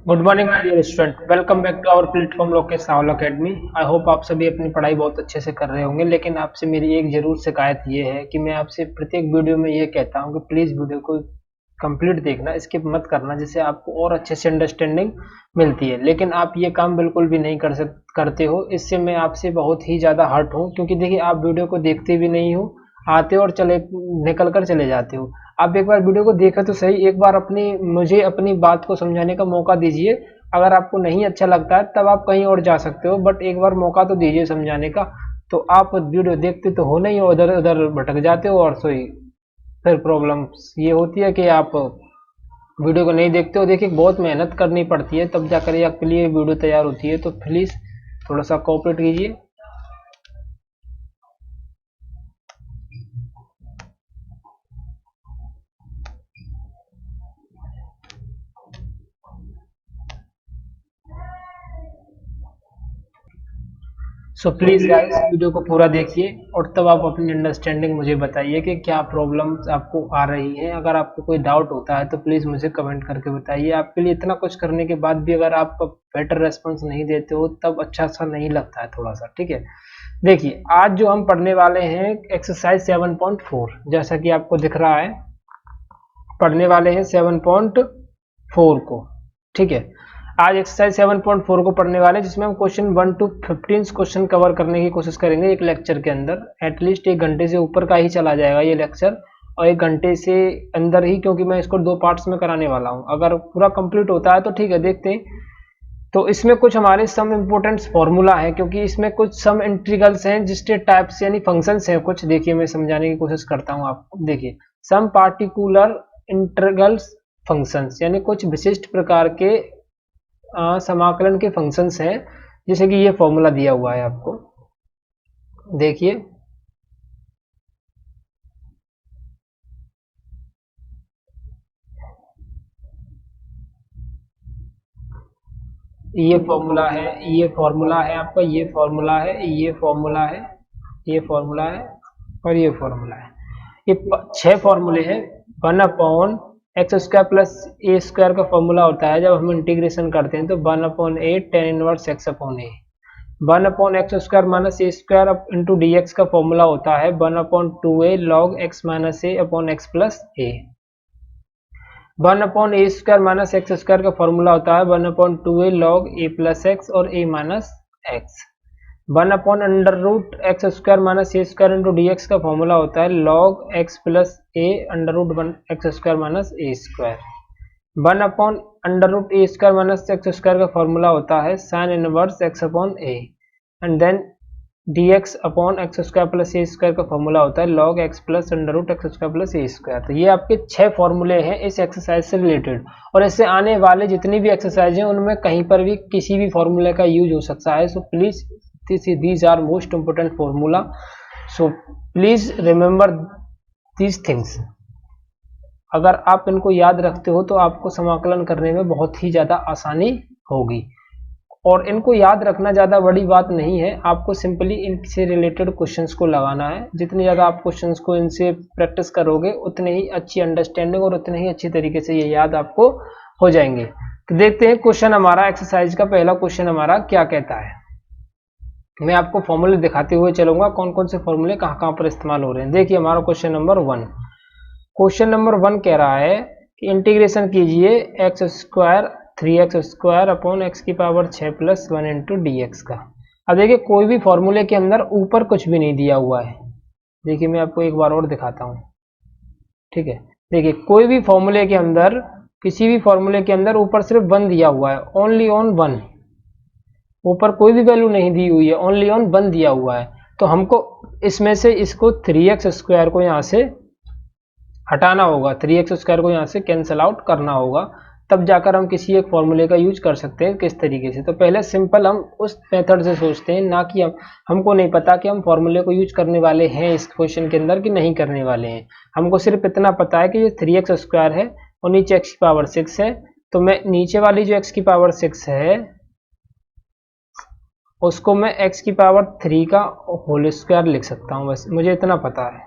Good morning my dear student, welcome back to our platform Lokesh Rahul academy. I hope आप सभी अपनी पढ़ाई बहुत अच्छे से कर रहे होंगे, लेकिन आपसे मेरी एक जरूर शिकायत ये है कि मैं आपसे प्रत्येक वीडियो में ये कहता हूँ कि प्लीज़ वीडियो को कंप्लीट देखना, स्किप मत करना, जिससे आपको और अच्छे से अंडरस्टैंडिंग मिलती है। लेकिन आप ये काम बिल्कुल भी नहीं करते हो। इससे मैं आपसे बहुत ही ज़्यादा हर्ट हूँ, क्योंकि देखिए आप वीडियो को देखते भी नहीं हो, आते हो और चले निकल कर चले जाते हो। आप एक बार वीडियो को देखा तो सही, एक बार मुझे अपनी बात को समझाने का मौका दीजिए। अगर आपको नहीं अच्छा लगता है तब आप कहीं और जा सकते हो, बट एक बार मौका तो दीजिए समझाने का। तो आप वीडियो देखते तो हो नहीं, उधर उधर भटक जाते हो और सोई फिर प्रॉब्लम ये होती है कि आप वीडियो को नहीं देखते हो। देखिए बहुत मेहनत करनी पड़ती है तब जाकर आपके लिए वीडियो तैयार होती है, तो प्लीज़ थोड़ा सा कोऑपरेट कीजिए। सो प्लीज़ गाइस वीडियो को पूरा देखिए और तब आप अपनी अंडरस्टैंडिंग मुझे बताइए कि क्या प्रॉब्लम्स आपको आ रही हैं। अगर आपको कोई डाउट होता है तो प्लीज़ मुझे कमेंट करके बताइए। आपके लिए इतना कुछ करने के बाद भी अगर आप बेटर रेस्पॉन्स नहीं देते हो तब अच्छा सा नहीं लगता है थोड़ा सा, ठीक है। देखिए आज जो हम पढ़ने वाले हैं एक्सरसाइज 7.4, जैसा कि आपको दिख रहा है, पढ़ने वाले हैं 7.4 को, ठीक है। आज एक्सरसाइज 7.4 को पढ़ने वाले हैं, जिसमें हम क्वेश्चन 1 to 15 क्वेश्चन कवर करने की कोशिश करेंगे एक लेक्चर के अंदर। एटलीस्ट 1 घंटे से ऊपर का ही चला जाएगा ये लेक्चर, और 1 घंटे से अंदर ही, क्योंकि मैं इसको 2 पार्ट्स में कराने वाला हूँ। अगर पूरा कंप्लीट होता है तो ठीक है, देखते हैं। तो इसमें कुछ हमारे सम इम्पोर्टेंट्स फॉर्मूला है, क्योंकि इसमें कुछ सम इंटीग्रल्स हैं जिसके टाइप्स यानी फंक्शंस हैं कुछ। देखिए मैं समझाने की कोशिश करता हूँ आपको। देखिए सम पार्टिकुलर इंटीग्रल्स फंक्शंस यानी कुछ विशिष्ट प्रकार के समाकलन के फंक्शंस हैं, जैसे कि ये फॉर्मूला दिया हुआ है आपको, देखिए। ये फॉर्मूला है, ये फॉर्मूला है आपका, ये फॉर्मूला है, ये फॉर्मूला है, ये फॉर्मूला है और ये फॉर्मूला है। ये 6 फॉर्मूले हैं। 1/x² प्लस ए स्क्वायर का फॉर्मूला होता है जब हम इंटीग्रेशन करते हैं, तो 1/a tan inverse x/a। 1/x² minus a square into d x का फॉर्मूला होता है 1/2a log x minus a upon x plus a. 1/a² minus x square का फॉर्मूला होता है 1/2a log a plus x और a minus x. 1/√x² minus a square into d x का formula होता है log x plus a √1x² minus a square. 1/√a² minus x square का formula होता है sine inverse x upon a, and then dx upon x square plus a square का formula होता है log x plus √x² plus a square. तो ये आपके 6 फॉर्मूले हैं इस एक्सरसाइज से रिलेटेड, और इससे आने वाले जितनी भी एक्सरसाइज हैं उनमें कहीं पर भी किसी भी फॉर्मूले का यूज हो सकता है। So please these are most important formula, so please remember these things। अगर आप इनको याद रखते हो तो आपको समाकलन करने में बहुत ही ज़्यादा आसानी होगी, और इनको याद रखना ज़्यादा बड़ी बात नहीं है। आपको सिंपली इनसे रिलेटेड क्वेश्चंस को लगाना है। जितनी ज़्यादा आप क्वेश्चंस को इनसे प्रैक्टिस करोगे उतने ही अच्छी अंडरस्टैंडिंग और उतने ही अच्छी तरीके से ये याद आपको हो जाएंगे। तो देखते हैं क्वेश्चन हमारा, एक्सरसाइज का पहला क्वेश्चन हमारा क्या कहता है। मैं आपको फॉर्मूले दिखाते हुए चलूंगा कौन कौन से फॉर्मूले कहाँ कहाँ पर इस्तेमाल हो रहे हैं। देखिए हमारा क्वेश्चन नंबर 1, क्वेश्चन नंबर 1 कह रहा है कि इंटीग्रेशन कीजिए x² 3x² अपॉन x की power 6 plus 1 into d x का। अब देखिए कोई भी फॉर्मूले के अंदर ऊपर कुछ भी नहीं दिया हुआ है। देखिए मैं आपको एक बार और दिखाता हूँ, ठीक है। देखिए कोई भी फॉर्मूले के अंदर, किसी भी फॉर्मूले के अंदर ऊपर सिर्फ 1 दिया हुआ है, ओनली ऑन 1। ऊपर कोई भी वैल्यू नहीं दी हुई है, ओनली ऑन 1 दिया हुआ है। तो हमको इसमें से इसको 3x² को यहाँ से हटाना होगा, 3x² को यहाँ से कैंसिल आउट करना होगा, तब जाकर हम किसी एक फॉर्मूले का यूज कर सकते हैं। किस तरीके से, तो पहले सिंपल हम उस मेथड से सोचते हैं, ना कि हमको नहीं पता कि हम फॉर्मूले को यूज करने वाले हैं इस क्वेश्चन के अंदर कि नहीं करने वाले हैं। हमको सिर्फ इतना पता है कि ये 3x² है और नीचे x की पावर 6 है। तो मैं नीचे वाली जो x की पावर 6 है उसको मैं x की पावर 3 का होल स्क्वायर लिख सकता हूँ, बस मुझे इतना पता है।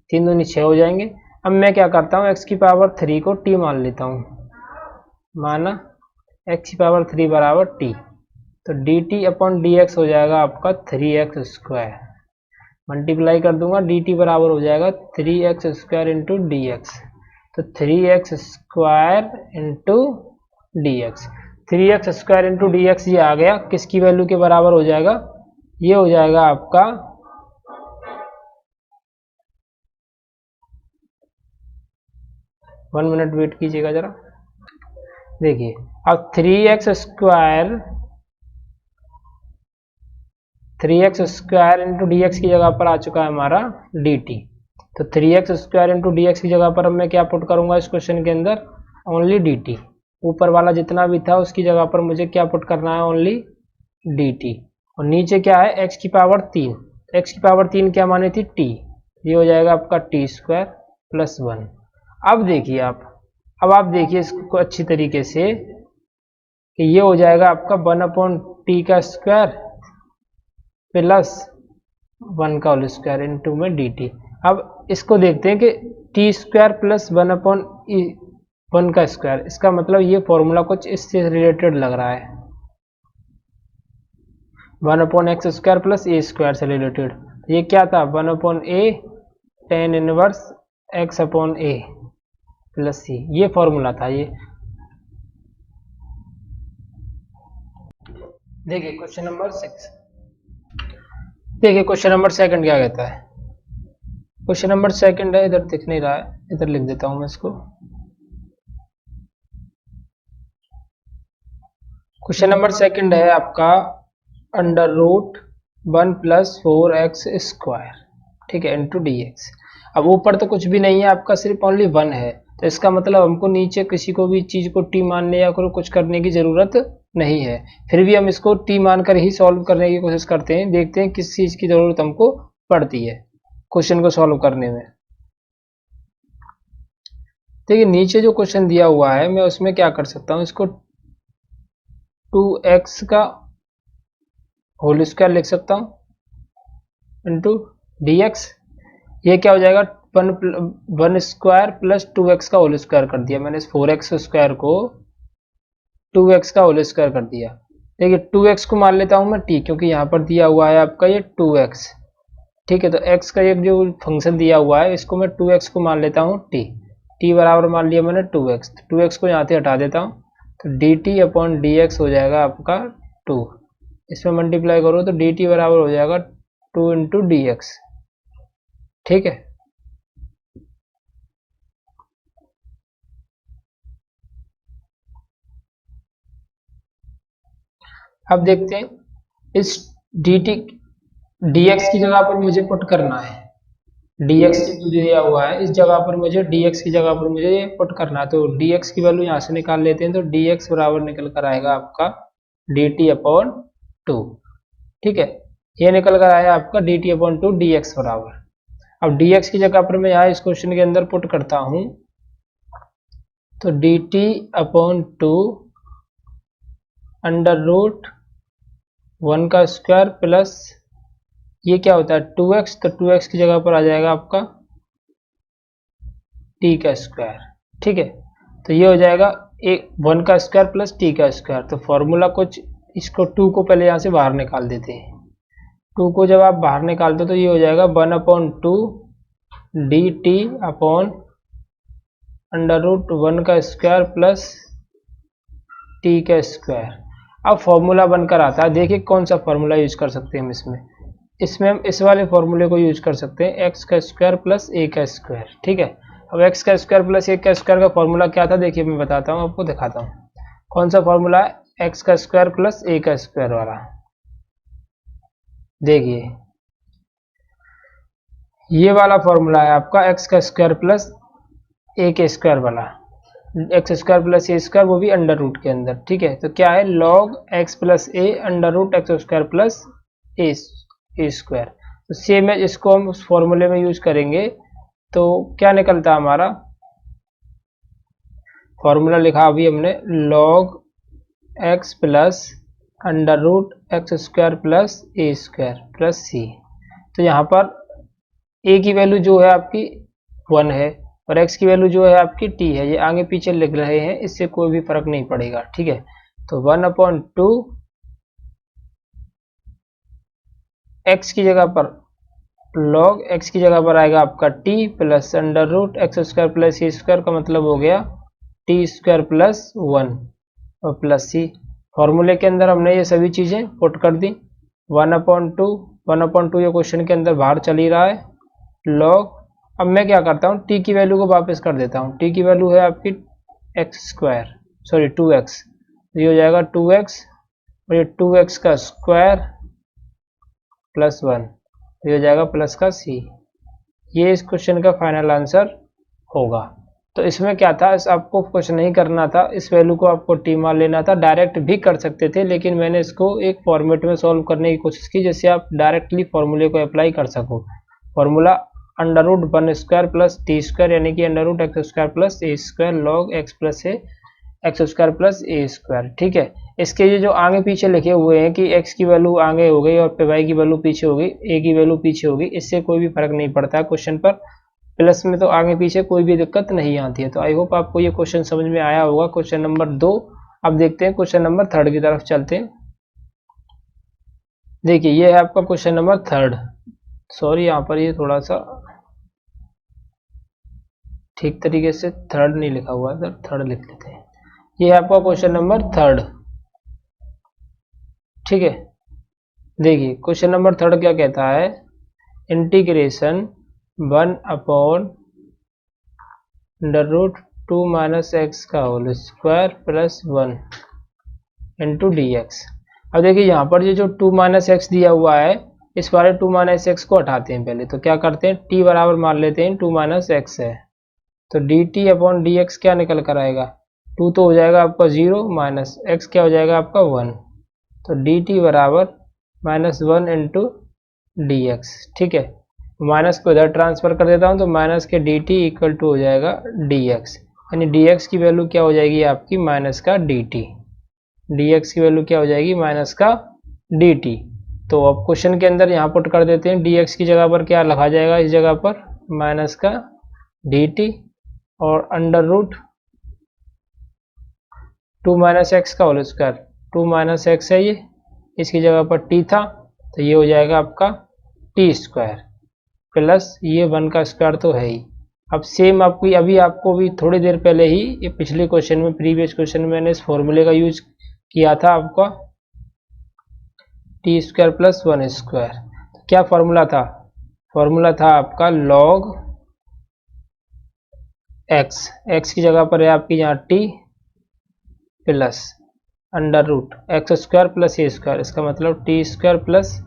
3 दूनी 6 हो जाएंगे। अब मैं क्या करता हूँ, x की पावर 3 को t मान लेता हूँ, माना एक्स की पावर 3 बराबर टी। तो D t upon D x हो जाएगा आपका 3x²। मल्टीप्लाई कर दूंगा, डी टी बराबर हो जाएगा 3x² इंटू डी एक्स। तो 3x² into d x, 3x² into d x ये आ गया, किसकी वैल्यू के बराबर हो जाएगा, ये हो जाएगा आपका 1 मिनट वेट कीजिएगा जरा। देखिए अब 3x² इंटू डी एक्स की जगह पर आ चुका है हमारा डी टी। तो 3x² इंटू डी एक्स की जगह पर अब मैं क्या पुट करूंगा इस क्वेश्चन के अंदर, ओनली डी टी। ऊपर वाला जितना भी था उसकी जगह पर मुझे क्या पुट करना है, ओनली डी टी। और नीचे क्या है, x की पावर 3। x की पावर 3 क्या मानी थी, t। ये हो जाएगा आपका t² प्लस 1। अब देखिए अब आप देखिए इसको अच्छी तरीके से कि ये हो जाएगा आपका 1/t का स्क्वायर प्लस 1 का होल स्क्वायर इंटू में डी टी। अब इसको देखते हैं कि t² प्लस 1/1 का स्क्वायर, इसका मतलब ये फॉर्मूला कुछ इससे रिलेटेड लग रहा है, 1/x² प्लस a² से रिलेटेड। ये क्या था, 1/a tan inverse x/a plus c, ये फॉर्मूला था ये। देखिए क्वेश्चन नंबर 6, देखिए क्वेश्चन नंबर 2 क्या कहता है। क्वेश्चन नंबर 2 है, इधर दिख नहीं रहा है, इधर लिख देता हूं मैं इसको। क्वेश्चन नंबर 2 है आपका √1 + 4x², ठीक है, इंटू डी एक्स। अब ऊपर तो कुछ भी नहीं है आपका, सिर्फ ओनली 1 है, तो इसका मतलब हमको नीचे किसी को भी चीज को टी मानने या कुछ करने की जरूरत नहीं है। फिर भी हम इसको टी मानकर ही सॉल्व करने की कोशिश करते हैं, देखते हैं किस चीज की जरूरत हमको पड़ती है क्वेश्चन को सॉल्व करने में। देखिए नीचे जो क्वेश्चन दिया हुआ है मैं उसमें क्या कर सकता हूँ, इसको 2x का होल स्क्वायर लिख सकता हूँ इंटू डी एक्स। ये क्या हो जाएगा, 1² प्लस 2x का होल स्क्वायर कर दिया मैंने, इस 4x² को 2x का होल स्क्वायर कर दिया। देखिए 2x को मान लेता हूँ मैं t, क्योंकि यहाँ पर दिया हुआ है आपका ये 2x, ठीक है। तो x का एक जो फंक्शन दिया हुआ है इसको मैं 2x को मान लेता हूँ t बराबर मान लिया मैंने 2x। 2x को यहाँ से हटा देता हूँ, तो dt अपॉन dx हो जाएगा आपका 2। इसमें मल्टीप्लाई करो तो dt बराबर हो जाएगा 2 इंटू डी एक्स, ठीक है। अब देखते हैं इस dt dx की जगह पर मुझे पुट करना है, dx जो दिया हुआ है इस जगह पर मुझे dx की जगह पर मुझे पुट करना है। तो dx की वैल्यू यहाँ से निकाल लेते हैं, तो dx बराबर निकल कर आएगा आपका dt अपॉन 2, ठीक है। ये निकल कर आया आपका dt अपॉन 2 dx बराबर। अब dx की जगह पर मैं यहाँ इस क्वेश्चन के अंदर पुट करता हूँ, तो dt अपॉन 2 √1 का स्क्वायर प्लस ये क्या होता है 2x, तो 2x की जगह पर आ जाएगा आपका t का स्क्वायर, ठीक है। तो ये हो जाएगा 1 का स्क्वायर प्लस t का स्क्वायर। तो फॉर्मूला कुछ, इसको 2 को पहले यहाँ से बाहर निकाल देते हैं। 2 को जब आप बाहर निकालते हो तो ये हो जाएगा 1/2 dt अपॉन √1 का स्क्वायर प्लस t का स्क्वायर। अब फॉर्मूला बनकर आता है, देखिए कौन सा फॉर्मूला यूज कर सकते हैं हम इसमें हम इस वाले फॉर्मूले को यूज कर सकते हैं, x का स्क्वायर प्लस a का स्क्वायर, ठीक है। अब x का स्क्वायर प्लस a का स्क्वायर का फॉर्मूला क्या था, देखिए मैं बताता हूँ आपको, दिखाता हूँ कौन सा फॉर्मूला है, x का स्क्वायर प्लस a का स्क्वायर वाला। देखिए ये वाला फॉर्मूला है आपका x का स्क्वायर प्लस a के स्क्वायर वाला, x² प्लस a² वो भी अंडर रूट के अंदर, ठीक है। तो क्या है, log x plus a √x² plus a²। तो सेम है, इसको हम उस फॉर्मूले में यूज करेंगे तो क्या निकलता है हमारा, फॉर्मूला लिखा अभी हमने log x plus √x² plus a² plus c। तो यहाँ पर a की वैल्यू जो है आपकी 1 है और x की वैल्यू जो है आपकी t है, ये आगे पीछे लिख रहे हैं, इससे कोई भी फर्क नहीं पड़ेगा, ठीक है। तो 1/2 x की जगह पर log x की जगह पर आएगा आपका t plus under root x square plus c square का मतलब हो गया टी स्क्वायर प्लस 1 और प्लस सी। फॉर्मूले के अंदर हमने ये सभी चीज़ें पुट कर दी। 1/2 ये क्वेश्चन के अंदर बाहर चल ही रहा है। log अब मैं क्या करता हूँ, t की वैल्यू को वापस कर देता हूँ। t की वैल्यू है आपकी एक्स स्क्वायर, सॉरी 2x, ये हो जाएगा 2x और ये 2x का स्क्वायर प्लस 1, ये हो जाएगा प्लस का c। ये इस क्वेश्चन का फाइनल आंसर होगा। तो इसमें क्या था, इस आपको क्वेश्चन नहीं करना था, इस वैल्यू को आपको टी मान लेना था। डायरेक्ट भी कर सकते थे, लेकिन मैंने इसको एक फॉर्मेट में सॉल्व करने की कोशिश की जिससे आप डायरेक्टली फॉर्मूले को अप्लाई कर सको। Formula under root 1 square plus t square यानी कि under root x square plus a square log x plus a x square plus a square. ठीक है, इसके ये जो आगे पीछे लिखे हुए हैं कि x की वैल्यू आगे हो गई और y की वैल्यू पीछे हो गई, a की वैल्यू पीछे होगी, इससे कोई भी फर्क नहीं पड़ता है क्वेश्चन पर। प्लस में तो आगे पीछे कोई भी दिक्कत नहीं आती है। तो आई होप आपको ये क्वेश्चन समझ में आया होगा, क्वेश्चन नंबर 2। अब देखते हैं क्वेश्चन नंबर 3 की तरफ चलते हैं। देखिए ये है आपका क्वेश्चन नंबर 3। सॉरी यहाँ पर ये थोड़ा सा ठीक तरीके से 3 नहीं लिखा हुआ है, 3 लिख लेते हैं। ये है आपका क्वेश्चन नंबर 3। ठीक है, देखिए क्वेश्चन नंबर 3 क्या कहता है, इंटीग्रेशन 1/√2 माइनस एक्स का whole square plus 1 into d x. अब देखिए यहाँ पर ये जो 2 माइनस एक्स दिया हुआ है, इस वाले 2 माइनस एक्स को हटाते हैं। पहले तो क्या करते हैं, t बराबर मान लेते हैं 2 माइनस एक्स है, तो D t upon D x क्या निकल कर आएगा, 2 तो हो जाएगा आपका 0 माइनस एक्स क्या हो जाएगा आपका 1, तो डी टी बराबर -1 इंटू डी एक्स। ठीक है, माइनस को इधर ट्रांसफर कर देता हूँ, तो माइनस के डी टी इक्वल टू हो जाएगा डी एक्स, यानी डी एक्स की वैल्यू क्या हो जाएगी आपकी माइनस का डी टी। डी एक्स की वैल्यू क्या हो जाएगी माइनस का डी टी। तो अब क्वेश्चन के अंदर यहाँ पुट कर देते हैं, डी एक्स की जगह पर क्या लिखा जाएगा, इस जगह पर माइनस का डी टी और अंडर रूट 2 माइनस एक्स का होल स्क्वायर, 2 माइनस एक्स है ये, इसकी जगह पर टी था तो ये हो जाएगा आपका टी स्क्वायर प्लस ये 1 का स्क्वायर तो है ही। अब सेम आपकी अभी आपको भी थोड़ी देर पहले ही ये पिछले क्वेश्चन में, प्रीवियस क्वेश्चन में मैंने इस फॉर्मूले का यूज किया था आपका टी स्क्वायर प्लस 1 स्क्वायर। तो क्या फॉर्मूला था, फॉर्मूला था आपका लॉग एक्स, एक्स की जगह पर है आपकी यहाँ t plus under root x square plus a square, इसका मतलब टी स्क्वायर प्लस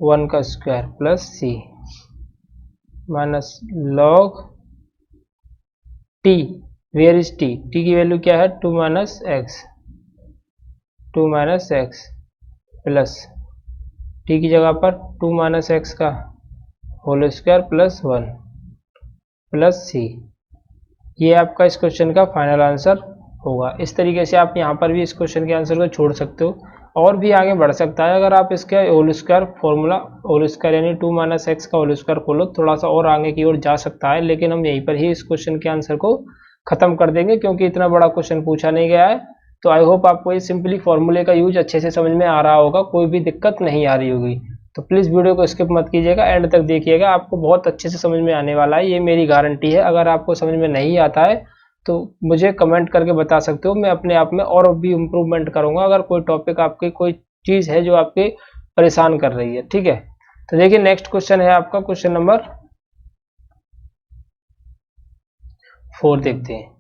1 का square plus c minus log t, where is t, t की वैल्यू क्या है 2 minus x, 2 minus x plus t की जगह पर 2 माइनस एक्स का whole square plus 1 plus c. ये आपका इस क्वेश्चन का फाइनल आंसर होगा। इस तरीके से आप यहाँ पर भी इस क्वेश्चन के आंसर को छोड़ सकते हो और भी आगे बढ़ सकता है अगर आप इसके whole square formula, whole square यानी 2 माइनस एक्स का होल स्क्वायर खोलो, थोड़ा सा और आगे की ओर जा सकता है, लेकिन हम यहीं पर ही इस क्वेश्चन के आंसर को खत्म कर देंगे क्योंकि इतना बड़ा क्वेश्चन पूछा नहीं गया है। तो आई होप आपको ये सिंपली फॉर्मूले का यूज अच्छे से समझ में आ रहा होगा, कोई भी दिक्कत नहीं आ रही होगी। तो प्लीज़ वीडियो को स्किप मत कीजिएगा, एंड तक देखिएगा, आपको बहुत अच्छे से समझ में आने वाला है, ये मेरी गारंटी है। अगर आपको समझ में नहीं आता है तो मुझे कमेंट करके बता सकते हो, मैं अपने आप में और भी इम्प्रूवमेंट करूंगा अगर कोई टॉपिक आपकी कोई चीज़ है जो आपके परेशान कर रही है। ठीक है, तो देखिए नेक्स्ट क्वेश्चन है आपका क्वेश्चन नंबर 4 देखते हैं।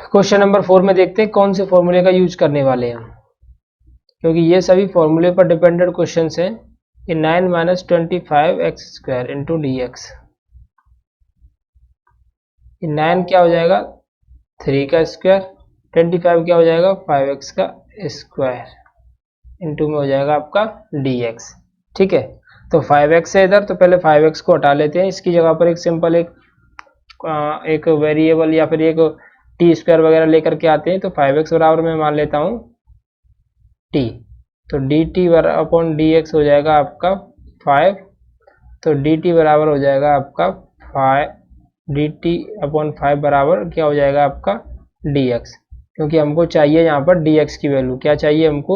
क्वेश्चन नंबर 4 में देखते हैं कौन से फॉर्मूले का यूज करने वाले हैं हम, क्योंकि ये सभी फॉर्मूले पर डिपेंडेंट क्वेश्चन हैं। ये 9 minus 25 x square into d x, ये 9 क्या हो जाएगा 3 का स्क्वायर, 25 क्या हो जाएगा 5x का स्क्वायर इंटू में हो जाएगा आपका dx। ठीक है, तो 5x है इधर, तो पहले 5x को हटा लेते हैं, इसकी जगह पर एक सिंपल एक वेरिएबल या फिर एक टी स्क्वायर वगैरह लेकर के आते हैं। तो 5x बराबर मैं मान लेता हूँ t, तो dt अपॉन dx हो जाएगा आपका 5, तो dt बराबर हो जाएगा आपका 5, dt अपॉन 5 बराबर क्या हो जाएगा आपका dx, क्योंकि हमको चाहिए यहाँ पर dx की वैल्यू। क्या चाहिए हमको?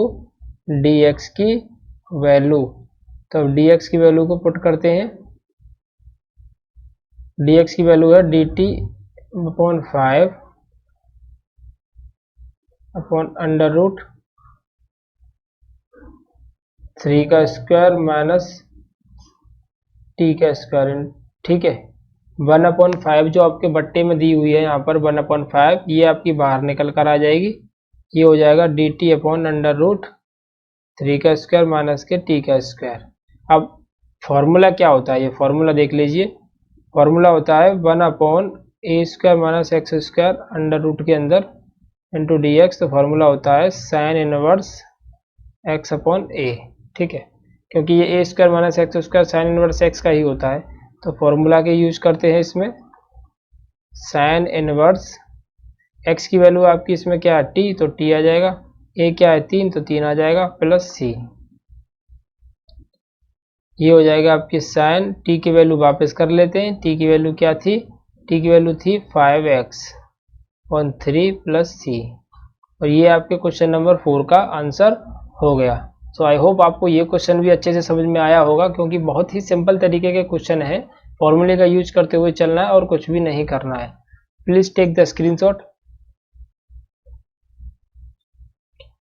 dx की वैल्यू। तो अब dx की वैल्यू को पुट करते हैं। dx की वैल्यू है dt upon 5 upon under root 3 का स्क्वायर माइनस टी का स्क्वायर। ठीक है, 1/5 जो आपके बट्टे में दी हुई है यहाँ पर 1/5, ये आपकी बाहर निकल कर आ जाएगी। ये हो जाएगा d t upon under root 3 का स्क्वायर माइनस के टी का स्क्वायर। अब फॉर्मूला क्या होता है? ये फॉर्मूला देख लीजिए। फॉर्मूला होता है 1/a² minus x square under root के अंदर इंटू डी एक्स। तो फॉर्मूला होता है sine inverse x upon a. ठीक है, क्योंकि ये a square minus x square sine inverse x का ही होता है, तो फॉर्मूला के यूज करते हैं इसमें। साइन इनवर्स एक्स की वैल्यू आपकी इसमें क्या है? टी, तो टी आ जाएगा। ए क्या है? 3, तो 3 आ जाएगा प्लस सी। ये हो जाएगा आपकी साइन। टी की वैल्यू वापस कर लेते हैं। टी की वैल्यू क्या थी? टी की वैल्यू थी 5x ऑन 3 प्लस सी। और ये आपके क्वेश्चन नंबर 4 का आंसर हो गया। सो आई होप आपको ये क्वेश्चन भी अच्छे से समझ में आया होगा, क्योंकि बहुत ही सिंपल तरीके के क्वेश्चन है। फॉर्मूले का यूज करते हुए चलना है और कुछ भी नहीं करना है। Please take the screenshot.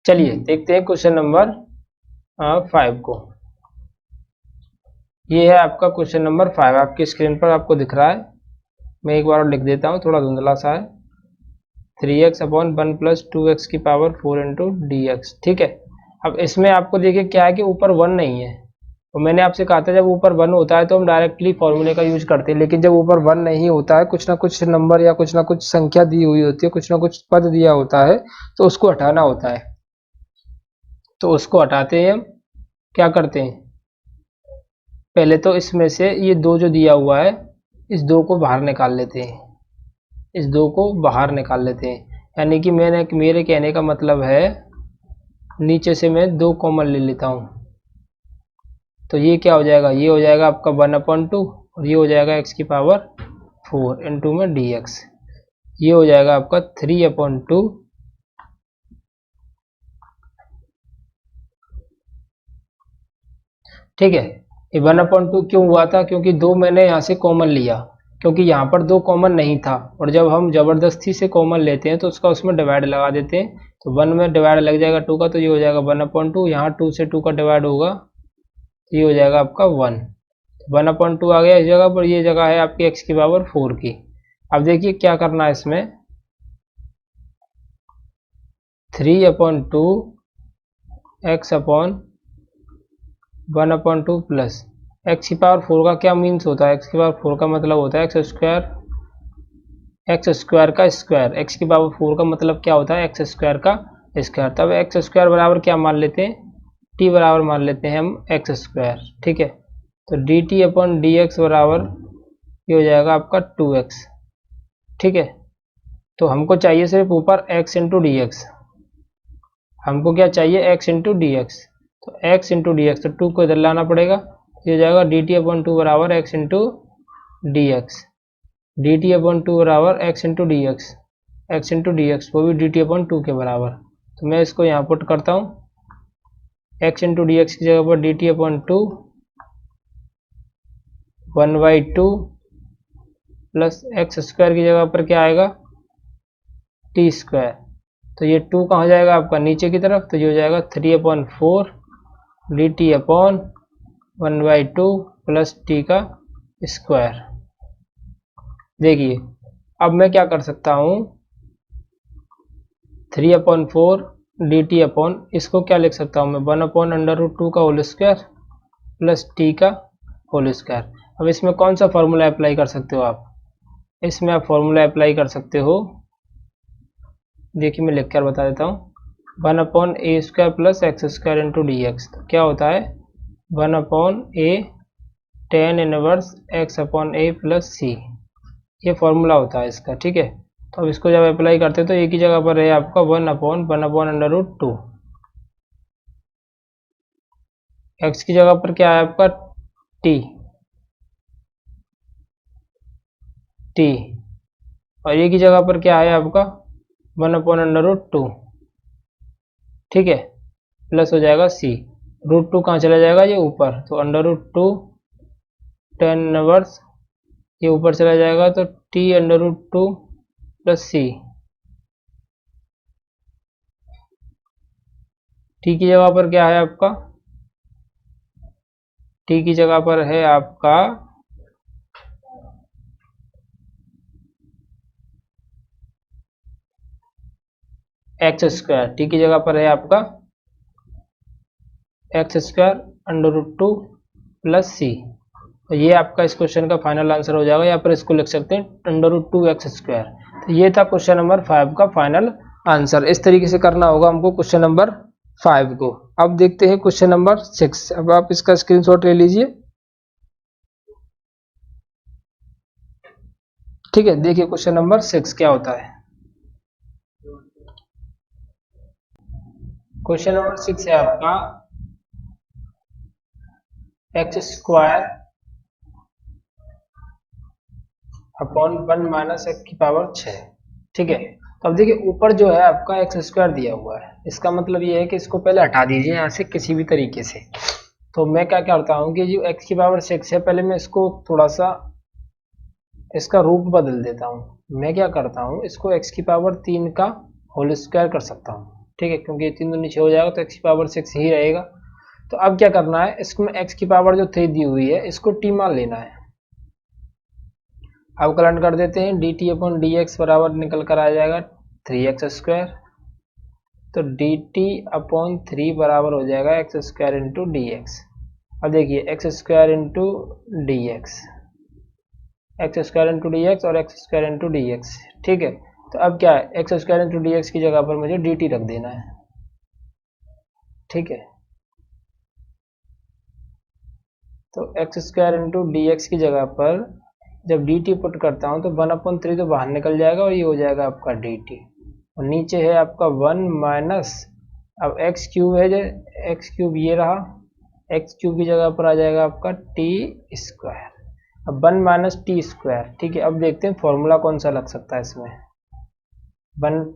चलिए देखते हैं क्वेश्चन नंबर 5 को। ये है आपका क्वेश्चन नंबर 5, आपकी स्क्रीन पर आपको दिख रहा है। मैं एक बार और लिख देता हूँ, थोड़ा धुंधला सा है। 3x अपॉन 1 प्लस 2x की पावर 4 इंटू डी एक्स। ठीक है, अब इसमें आपको देखिए क्या है कि ऊपर 1 नहीं है। तो मैंने आपसे कहा था जब ऊपर 1 होता है तो हम डायरेक्टली फॉर्मूले का यूज करते हैं, लेकिन जब ऊपर 1 नहीं होता है, कुछ ना कुछ नंबर या कुछ ना कुछ संख्या दी हुई होती है, कुछ ना कुछ पद दिया होता है, तो उसको हटाना होता है। तो उसको हटाते हैं हम। क्या करते हैं? पहले तो इसमें से ये 2 जो दिया हुआ है, इस 2 को बाहर निकाल लेते हैं। इस 2 को बाहर निकाल लेते हैं, यानी कि मेरे कहने का मतलब है नीचे से मैं 2 कॉमन ले लेता हूँ। तो ये क्या हो जाएगा? ये हो जाएगा आपका 1/2 और ये हो जाएगा x की पावर 4 इंटू में dx। ये हो जाएगा आपका 3/2। ठीक है, ये 1/2 क्यों हुआ था? क्योंकि 2 मैंने यहाँ से कॉमन लिया, क्योंकि यहाँ पर 2 कॉमन नहीं था, और जब हम जबरदस्ती से कॉमन लेते हैं तो उसका उसमें डिवाइड लगा देते हैं। तो 1 में डिवाइड लग जाएगा 2 का, तो ये हो जाएगा 1/2। यहाँ 2 से 2 का डिवाइड होगा, तो ये हो जाएगा आपका 1। 1/2 आ गया इस जगह पर। ये जगह है आपकी x की पावर 4 की। अब देखिए क्या करना है इसमें। 3/2 x अपॉन 1/2 प्लस एक्स की पावर 4 का क्या मीन्स होता है? एक्स की पावर 4 का मतलब होता है एक्स स्क्वायर का स्क्वायर। एक्स की पावर 4 का मतलब क्या होता है? एक्स स्क्वायर का स्क्वायर। तब एक्स स्क्वायर बराबर क्या मान लेते हैं? टी बराबर मान लेते हैं हम एक्स स्क्वायर। ठीक है, तो D t upon D x बराबर ये हो जाएगा आपका 2x। ठीक है, तो हमको चाहिए सिर्फ ऊपर x इंटू डी एक्स। हमको क्या चाहिए? x into d x. तो x इंटू डी एक्स, तो 2 को इधर लाना पड़ेगा। ये हो जाएगा डी टी अपॉन 2 बराबर x into d x. D t upon 2 बराबर x into d x. X into d x, वो भी डी टी अपॉन 2 के बराबर। तो मैं इसको यहाँ पुट करता हूँ। x इंटू डी एक्स की जगह पर D t upon 2 1/2 plus x square की जगह पर क्या आएगा? T square. तो ये 2 कहाँ जाएगा आपका? नीचे की तरफ। तो ये हो जाएगा 3/4 D t upon 1/2 plus T का स्क्वायर। देखिए अब मैं क्या कर सकता हूँ, 3/4 डी टी अपॉन, इसको क्या लिख सकता हूँ मैं? 1/√2 का होल स्क्वायर प्लस टी का होल स्क्वायर। अब इसमें कौन सा फॉर्मूला अप्लाई कर सकते हो आप? इसमें आप फॉर्मूला अप्लाई कर सकते हो, देखिए मैं लिख कर बता देता हूँ। 1/a² plus x square into d x. तो क्या होता है? 1/a tan inverse x upon a plus c. ये फॉर्मूला होता है इसका। ठीक है, तो अब इसको जब अप्लाई करते हैं तो एक ही जगह पर है आपका 1/√2। x की जगह पर क्या है आपका? t। और ये की जगह पर क्या है आपका? 1/√2, ठीक है, प्लस हो जाएगा c। √2 कहाँ चला जाएगा, ये ऊपर, तो √2 tan इनवर्स ये ऊपर चला जाएगा, तो t√2 प्लस c। t की जगह पर क्या है आपका, t की जगह पर है आपका x², t की जगह पर है आपका x² √2 प्लस c। तो ये आपका इस क्वेश्चन का फाइनल आंसर हो जाएगा, यहाँ पर इसको लिख सकते हैं √2x²। तो ये था क्वेश्चन नंबर 5 का फाइनल आंसर। इस तरीके से करना होगा हमको क्वेश्चन नंबर 5 को। अब देखते हैं क्वेश्चन नंबर 6। अब आप इसका स्क्रीनशॉट ले लीजिए, ठीक है। देखिए क्वेश्चन नंबर 6 क्या होता है। क्वेश्चन नंबर 6 है आपका x² अपॉन 1 - x⁻6, ठीक है। तो अब देखिए ऊपर जो है आपका x² दिया हुआ है, इसका मतलब ये है कि इसको पहले हटा दीजिए यहाँ से किसी भी तरीके से। तो मैं क्या करता हूँ कि जो x⁻6 है, पहले मैं इसको थोड़ा सा इसका रूप बदल देता हूँ। मैं क्या करता हूँ, इसको x⁻3 का होल स्क्वायर कर सकता हूँ, ठीक है, क्योंकि 3 दूनी 6 हो जाएगा तो x⁻6 ही रहेगा। तो अब क्या करना है, इसको x⁻ जो 3 दी हुई है इसको t मान लेना है। अवकलन कर देते हैं, dt/dx बराबर निकल कर आ जाएगा 3x²। तो dt/3 बराबर हो जाएगा x² × dx। अब देखिए x² × dx, x² × dx और x² × dx, ठीक है। तो अब क्या है, x² × dx की जगह पर मुझे dt रख देना है, ठीक है। तो x² × dx की जगह पर जब dt पुट करता हूँ तो 1/3 तो बाहर निकल जाएगा और ये हो जाएगा आपका dt। और नीचे है आपका 1 माइनस, अब x³ है, जो x³ ये रहा, x³ की जगह पर आ जाएगा आपका t²। अब 1 - t², ठीक है। अब देखते हैं फॉर्मूला कौन सा लग सकता है इसमें।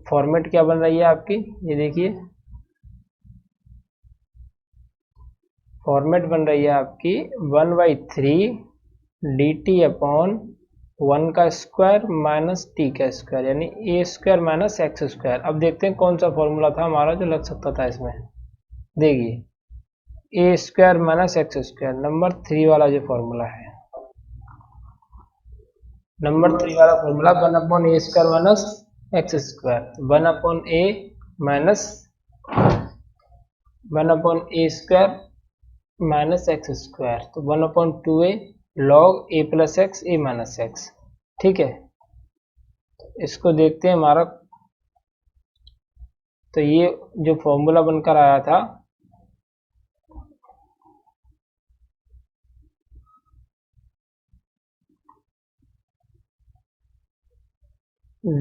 फॉर्मेट क्या बन रही है आपकी, ये देखिए फॉर्मेट बन रही है आपकी 1/3 dt/1 का स्क्वायर माइनस t का स्क्वायर, यानी a² - x²। अब देखते हैं कौन सा फॉर्मूला था हमारा जो लग सकता था इसमें। देखिए a² - x², नंबर 3 वाला जो फॉर्मूला है, नंबर 3 वाला formula 1/a² - x², 1/a minus 1/a² - x², तो 1/2a log a + x a - x, ठीक है। इसको देखते हैं हमारा, तो ये जो फॉर्मूला बनकर आया था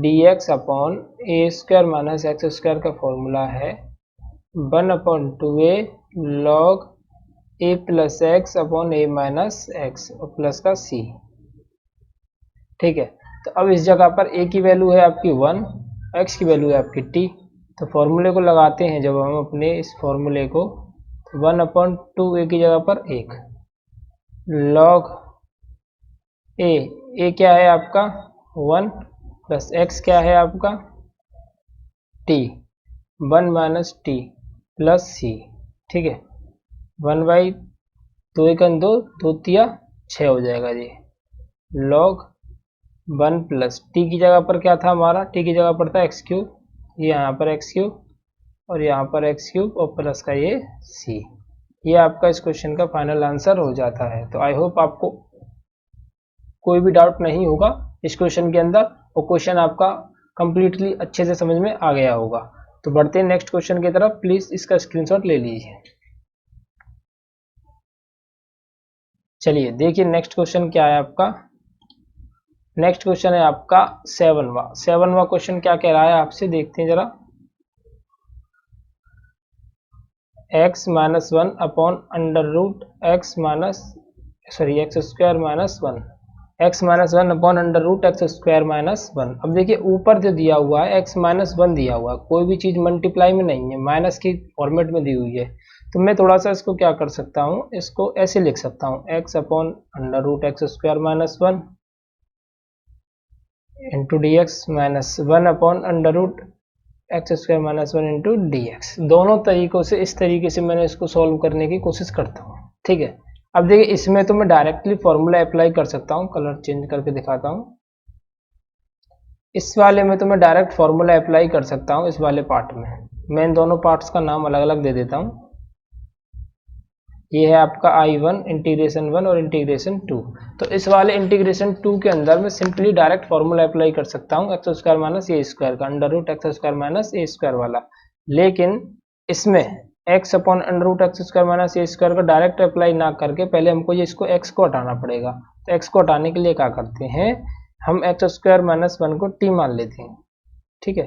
dx/a² - x² का फॉर्मूला है 1/2a log a + x a - x और प्लस का c, ठीक है। तो अब इस जगह पर a की वैल्यू है आपकी 1, x की वैल्यू है आपकी t। तो फॉर्मूले को लगाते हैं जब हम अपने इस फॉर्मूले को, 1/2a की जगह पर 1 log a क्या है आपका 1 प्लस x क्या है आपका t, 1 minus t plus c, ठीक है। 1/2 1 2 2 तिया 6 हो जाएगा जी, log 1 प्लस t की जगह पर क्या था हमारा, t की जगह पर था x³, यहाँ पर x³ और यहाँ पर x³ और प्लस का ये c। ये आपका इस क्वेश्चन का फाइनल आंसर हो जाता है। तो आई होप आपको कोई भी डाउट नहीं होगा इस क्वेश्चन के अंदर, और क्वेश्चन आपका कंप्लीटली अच्छे से समझ में आ गया होगा। तो बढ़ते हैं नेक्स्ट क्वेश्चन की तरफ, प्लीज इसका स्क्रीनशॉट ले लीजिए। चलिए देखिए नेक्स्ट क्वेश्चन क्या है आपका। नेक्स्ट क्वेश्चन है आपका 7वां क्वेश्चन क्या कह रहा है आपसे, देखते हैं जरा। x - 1 upon x² - 1 x minus one upon under root x square minus one. अब देखिए ऊपर जो दिया हुआ है एक्स माइनस वन दिया हुआ है, कोई भी चीज़ मल्टीप्लाई में नहीं है, माइनस की फॉर्मेट में दी हुई है। तो मैं थोड़ा सा इसको क्या कर सकता हूँ, इसको ऐसे लिख सकता हूँ x upon under root x square minus one into d x minus one upon under root x square minus one into d x. दोनों तरीकों से इस तरीके से मैंने इसको सॉल्व करने की कोशिश करता हूँ, ठीक है। अब देखिए इसमें तो मैं डायरेक्टली फॉर्मूला अप्लाई कर सकता हूँ, कलर चेंज करके दिखाता हूँ। इस वाले में तो मैं डायरेक्ट फॉर्मूला अप्लाई कर सकता हूँ इस वाले पार्ट में। मैं इन दोनों पार्ट्स का नाम अलग अलग दे देता हूँ। ये है आपका I1 इंटीग्रेशन 1 और इंटीग्रेशन 2। तो इस वाले इंटीग्रेशन 2 के अंदर मैं सिंपली डायरेक्ट फॉर्मूला अप्लाई कर सकता हूँ x square minus a square का, under root x square minus a square वाला। लेकिन इसमें x upon under root x square minus a square का डायरेक्ट अप्लाई ना करके पहले हमको ये इसको एक्स को हटाना पड़ेगा। तो एक्स को हटाने के लिए क्या करते हैं, हम एक्स स्क्वायर माइनस वन को टी मान लेते हैं, ठीक है।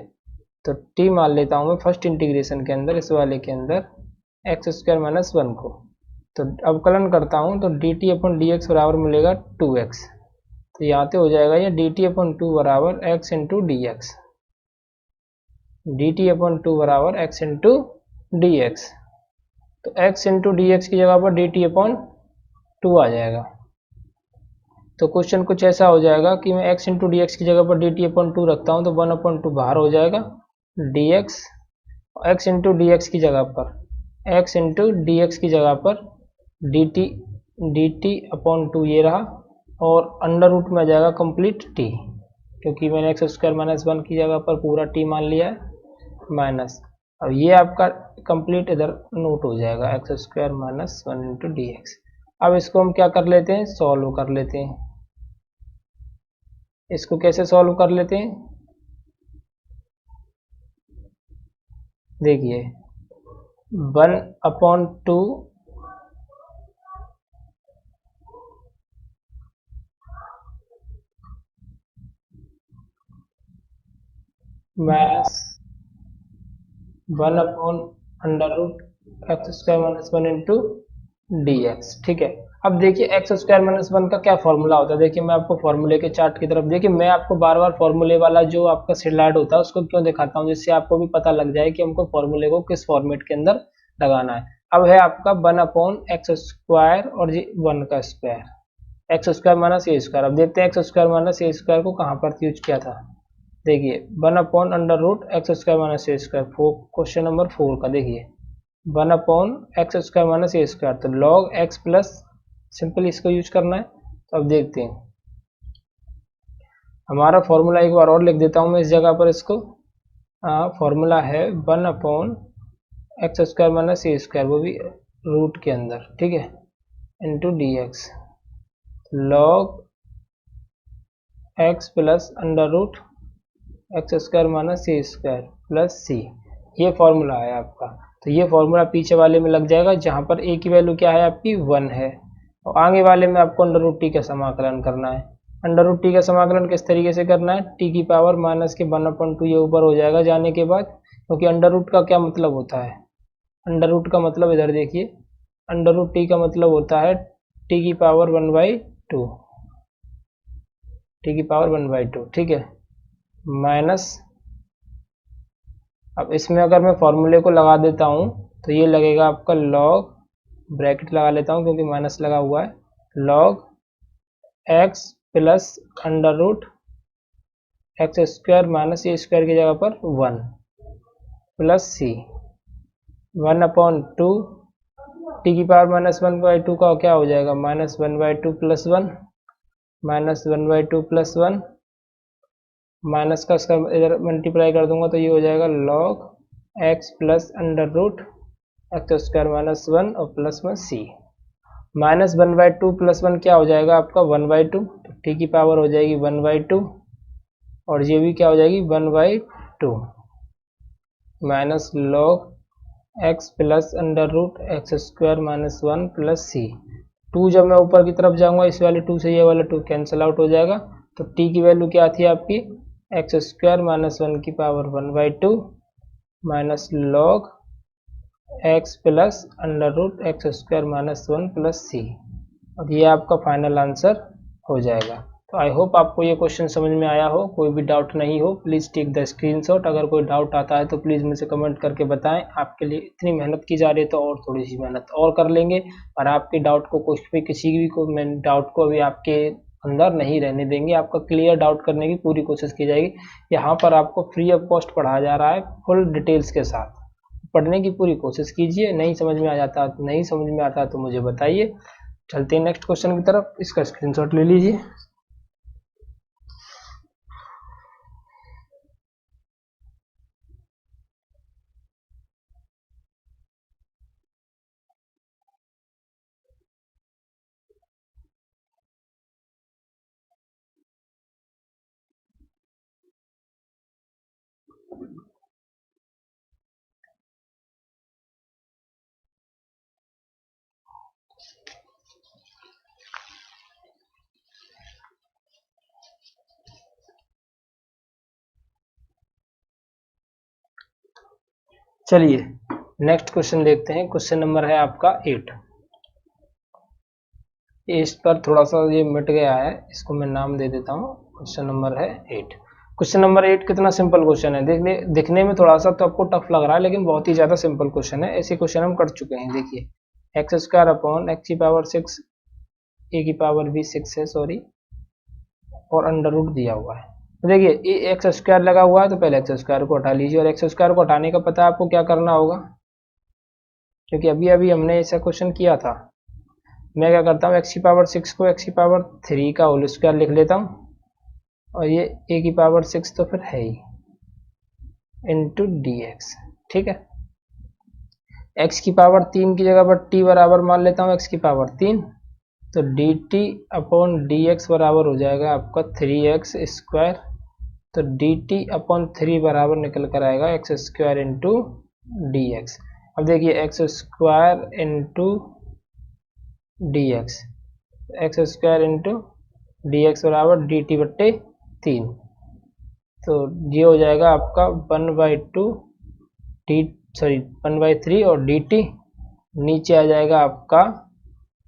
तो टी मान लेता हूँ मैं फर्स्ट इंटीग्रेशन के अंदर, इस वाले के अंदर एक्स स्क्वायर माइनस वन को। तो अवकलन करता हूँ तो D t upon D x बराबर मिलेगा 2x। तो यहाँ पे हो जाएगा ये डी टी अपॉन टू बराबर x into d x, D t upon two बराबर एक्स इंटू डी एक्स। तो x इंटू डी एक्स की जगह पर डी टी अपॉन टू आ जाएगा। तो क्वेश्चन कुछ ऐसा हो जाएगा कि मैं x इंटू डी एक्स की जगह पर डी टी अपॉन टू रखता हूँ तो 1/2 बाहर हो जाएगा, D x x into d x की जगह पर x इंटू डी एक्स की जगह पर डी टी अपॉन टू ये रहा, और अंडर रूट में आ जाएगा कंप्लीट t, क्योंकि मैंने एक्स स्क्वायर माइनस वन की जगह पर पूरा t मान लिया है, माइनस। अब ये आपका कंप्लीट इधर नोट हो जाएगा x square minus one into d x. अब इसको हम क्या कर लेते हैं, सॉल्व कर लेते हैं। इसको कैसे सॉल्व कर लेते हैं, देखिए 1/2 माइनस 1/अंडर root x square minus one into d x, ठीक है। अब देखिए एक्स स्क्वायर माइनस वन का क्या फॉर्मूला होता है, देखिए मैं आपको फॉर्मूले के चार्ट की तरफ, देखिए मैं आपको बार बार फॉर्मूले वाला जो आपका स्लाइड होता है उसको क्यों दिखाता हूँ, जिससे आपको भी पता लग जाए कि हमको फॉर्मूले को किस फॉर्मेट के अंदर लगाना है। अब है आपका 1/एक्स स्क्वायर और जी 1 का square, x square minus a square. अब देखते हैं x square minus a square को कहाँ पर यूज किया था। देखिए 1/अंडर root x square minus a square, question number 4 का देखिए 1/एक्स स्क्वायर माइनस ए स्क्वायर, तो लॉग एक्स प्लस, सिंपल इसको यूज करना है। तो अब देखते हैं हमारा फॉर्मूला, एक बार और लिख देता हूँ मैं इस जगह पर इसको। फॉर्मूला है 1/एक्स स्क्वायर माइनस ए स्क्वायर, वो भी रूट के अंदर, ठीक है, into d x log x plus under root x square minus a square plus c, ये फॉर्मूला है आपका। तो ये फॉर्मूला पीछे वाले में लग जाएगा जहाँ पर ए की वैल्यू क्या है आपकी 1 है, और आगे वाले में आपको अंडर रूट टी का समाकलन करना है। अंडर रूट टी का समाकलन किस तरीके से करना है, टी की पावर माइनस के 1/2 ये ऊपर हो जाएगा जाने के बाद, क्योंकि अंडर रूट का क्या मतलब होता है, अंडर रूट का मतलब इधर देखिए, अंडर रूट टी का मतलब होता है टी की पावर 1/2, टी की पावर 1/2, ठीक है, माइनस। अब इसमें अगर मैं फॉर्मूले को लगा देता हूँ तो ये लगेगा आपका लॉग, ब्रैकेट लगा लेता हूँ क्योंकि माइनस लगा हुआ है, log x plus under root x square minus a square की जगह पर 1 प्लस सी 1/2 टी की पावर माइनस 1/2 का क्या हो जाएगा, minus 1/2 plus 1, minus 1/2 plus 1, minus का इसका इधर मल्टीप्लाई कर दूंगा तो ये हो जाएगा log x plus under root x square minus 1 और प्लस 1 सी, माइनस 1/2 प्लस 1 क्या हो जाएगा आपका 1/2, तो टी की पावर हो जाएगी 1/2, और ये भी क्या हो जाएगी 1/2, minus log x plus under root x square minus 1 plus c. 2 जब मैं ऊपर की तरफ जाऊंगा इस वाले 2 से ये वाला 2 कैंसिल आउट हो जाएगा, तो टी की वैल्यू क्या थी आपकी एक्स स्क्वायर माइनस 1 की power 1/2 minus log x plus under root x square minus 1 plus c, और ये आपका फाइनल आंसर हो जाएगा। तो आई होप आपको ये क्वेश्चन समझ में आया हो, कोई भी डाउट नहीं हो प्लीज़ टेक द स्क्रीनशॉट। अगर कोई डाउट आता है तो प्लीज़ मुझे कमेंट करके बताएं। आपके लिए इतनी मेहनत की जा रही है तो और थोड़ी सी मेहनत और कर लेंगे, और आपके डाउट को कुछ भी किसी भी को मैं डाउट को अभी आपके अंदर नहीं रहने देंगे। आपका क्लियर डाउट करने की पूरी कोशिश की जाएगी। यहाँ पर आपको फ्री ऑफ कॉस्ट पढ़ाया जा रहा है फुल डिटेल्स के साथ। पढ़ने की पूरी कोशिश कीजिए। नहीं समझ में आता तो मुझे बताइए। चलते हैं नेक्स्ट क्वेश्चन की तरफ। इसका स्क्रीनशॉट ले लीजिए। चलिए नेक्स्ट क्वेश्चन देखते हैं। क्वेश्चन नंबर है आपका 8। इस पर थोड़ा सा ये मिट गया है, इसको मैं नाम दे देता हूँ। क्वेश्चन नंबर है 8। क्वेश्चन नंबर 8 कितना सिंपल क्वेश्चन है। दिखने में थोड़ा सा तो आपको टफ लग रहा है, लेकिन बहुत ही ज़्यादा सिंपल क्वेश्चन है। ऐसे क्वेश्चन हम कर चुके हैं। देखिए एक्स स्क्वायर अपॉन एक्स की पावर 6 ए की पावर भी 6 है सॉरी, और अंडर रूट दिया हुआ है। तो देखिए एक्स स्क्वायर लगा हुआ है तो पहले एक्स स्क्वायर को हटा लीजिए, और एक्स स्क्वायर को हटाने का पता है आपको क्या करना होगा, क्योंकि अभी अभी हमने ऐसा क्वेश्चन किया था। मैं क्या करता हूँ, एक्स की पावर 6 को एक्स की पावर 3 का होल स्क्वायर लिख लेता हूँ, और ये ए की पावर 6 तो फिर है ही इंटू डी एक्स। ठीक है, एक्स की पावर 3 की जगह पर टी बराबर मान लेता हूँ एक्स की पावर 3, तो D t upon D x बराबर हो जाएगा आपका 3x स्क्वायर। तो डी टी अपॉन 3 बराबर निकल कर आएगा x square into d x. अब देखिए x square into d x, x square into d x बराबर डी टी बट्टे 3। तो ये हो जाएगा आपका 1/2 टी सॉरी 1/3 और डी टी। नीचे आ जाएगा आपका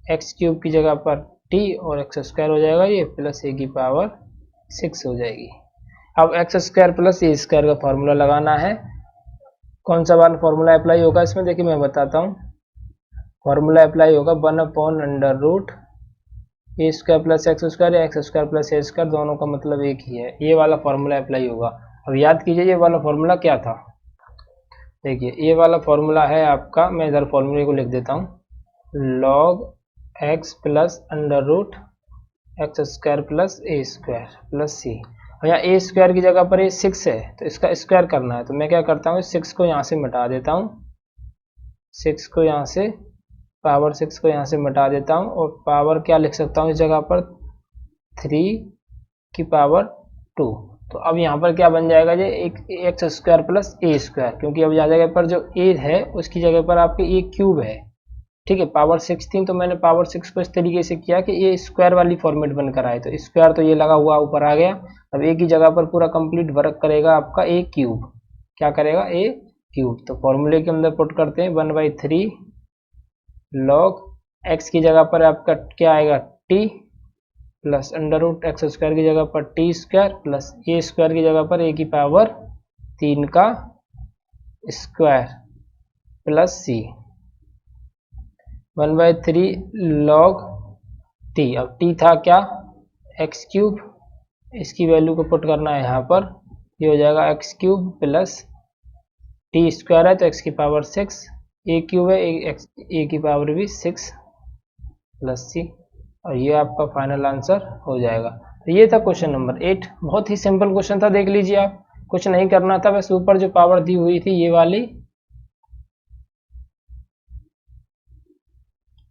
एक्स क्यूब की जगह पर टी और एक्स स्क्वायर हो जाएगा ये, प्लस ए की पावर 6 हो जाएगी। अब x square plus a square का फॉर्मूला लगाना है। कौन सा वाला फॉर्मूला अप्लाई होगा इसमें, देखिए मैं बताता हूँ। फॉर्मूला अप्लाई होगा 1/√, ए स्क्वायर प्लस एक्स स्क्वायर या x square plus a square, दोनों का मतलब एक ही है। ये वाला फॉर्मूला अप्लाई होगा। अब याद कीजिए ये वाला फॉर्मूला क्या था। देखिए ये वाला फॉर्मूला है आपका, मैं इधर फॉर्मूले को लिख देता हूँ, log x plus under root x square plus a square plus c. और यहाँ ए स्क्वायर की जगह पर ये 6 है तो इसका स्क्वायर करना है, तो मैं क्या करता हूँ 6 को यहाँ से मिटा देता हूँ, 6 को यहाँ से पावर 6 को यहाँ से मिटा देता हूँ, और पावर क्या लिख सकता हूँ इस जगह पर 3 की पावर 2। तो अब यहाँ पर क्या बन जाएगा ये एक x square plus a square, क्योंकि अब यहाँ जगह पर जो ए है उसकी जगह पर आपके ए क्यूब है। ठीक है, पावर 6 थी तो मैंने पावर 6 को इस तरीके से किया कि ये स्क्वायर वाली फॉर्मेट बनकर आए, तो स्क्वायर तो ये लगा हुआ ऊपर आ गया। अब ए की जगह पर पूरा कंप्लीट वर्क करेगा आपका ए क्यूब। क्या करेगा, ए क्यूब। तो फॉर्मूले के अंदर पुट करते हैं 1/3 log एक्स की जगह पर आपका क्या आएगा t, plus under root x square की जगह पर t square, plus a square की जगह पर ए की पावर 3 का square plus c 1/3 log t. अब टी था क्या, एक्स क्यूब, इसकी वैल्यू को पुट करना है यहाँ पर, ये हो जाएगा x cube plus t square है तो एक्स की पावर 6, ए क्यूब है ए की पावर भी 6 प्लस सी, और ये आपका फाइनल आंसर हो जाएगा। तो ये था क्वेश्चन नंबर 8। बहुत ही सिंपल क्वेश्चन था, देख लीजिए आप, कुछ नहीं करना था, बस ऊपर जो पावर दी हुई थी ये वाली,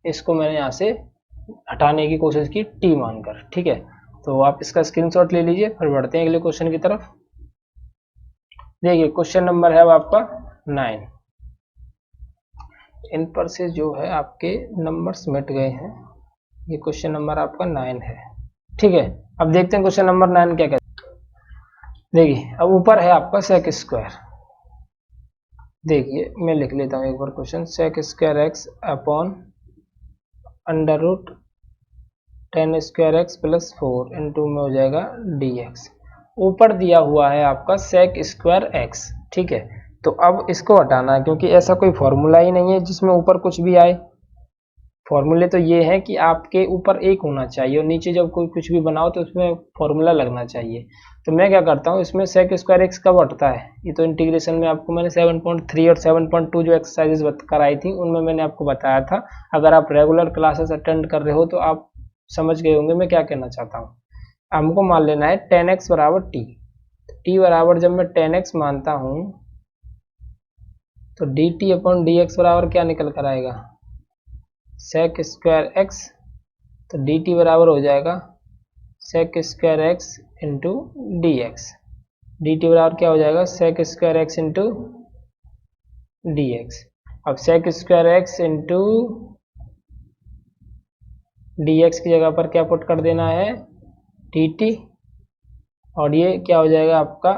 इसको मैंने यहाँ से हटाने की कोशिश की टी मानकर। ठीक है, तो आप इसका स्क्रीनशॉट ले लीजिए, फिर बढ़ते हैं अगले क्वेश्चन की तरफ। देखिए क्वेश्चन नंबर है अब आपका 9। इन पर से जो है आपके नंबर्स मिट गए हैं। ये क्वेश्चन नंबर आपका 9 है। ठीक है, अब देखते हैं क्वेश्चन नंबर 9 क्या कहते हैं। देखिए अब ऊपर है आपका सेक स्क्वायर। देखिए मैं लिख लेता हूँ एक बार question, sec square x upon under root tan square x plus 4 into में हो जाएगा dx। ऊपर दिया हुआ है आपका sec स्क्वायर एक्स, ठीक है। तो अब इसको हटाना है क्योंकि ऐसा कोई फॉर्मूला ही नहीं है जिसमें ऊपर कुछ भी आए। फॉर्मूले तो ये है कि आपके ऊपर एक होना चाहिए और नीचे जब कोई कुछ भी बनाओ तो उसमें फॉर्मूला लगना चाहिए। तो मैं क्या करता हूँ, इसमें sec स्क्वायर एक्स कब हटता है, ये तो इंटीग्रेशन में आपको मैंने 7.3 और 7.2 जो एक्सरसाइजेस कराई थी उनमें मैंने आपको बताया था। अगर आप रेगुलर क्लासेस अटेंड कर रहे हो तो आप समझ गए होंगे मैं क्या कहना चाहता हूँ। हमको मान लेना है tan x बराबर t। t बराबर जब मैं tan x मानता हूँ तो dt अपॉन dx बराबर क्या निकल कर आएगा, sec स्क्वायर x। तो dt बराबर हो जाएगा sec square x into d x. dt बराबर क्या हो जाएगा, sec square x into d x. अब sec square x into d x की जगह पर क्या पुट कर देना है, dt, और ये क्या हो जाएगा आपका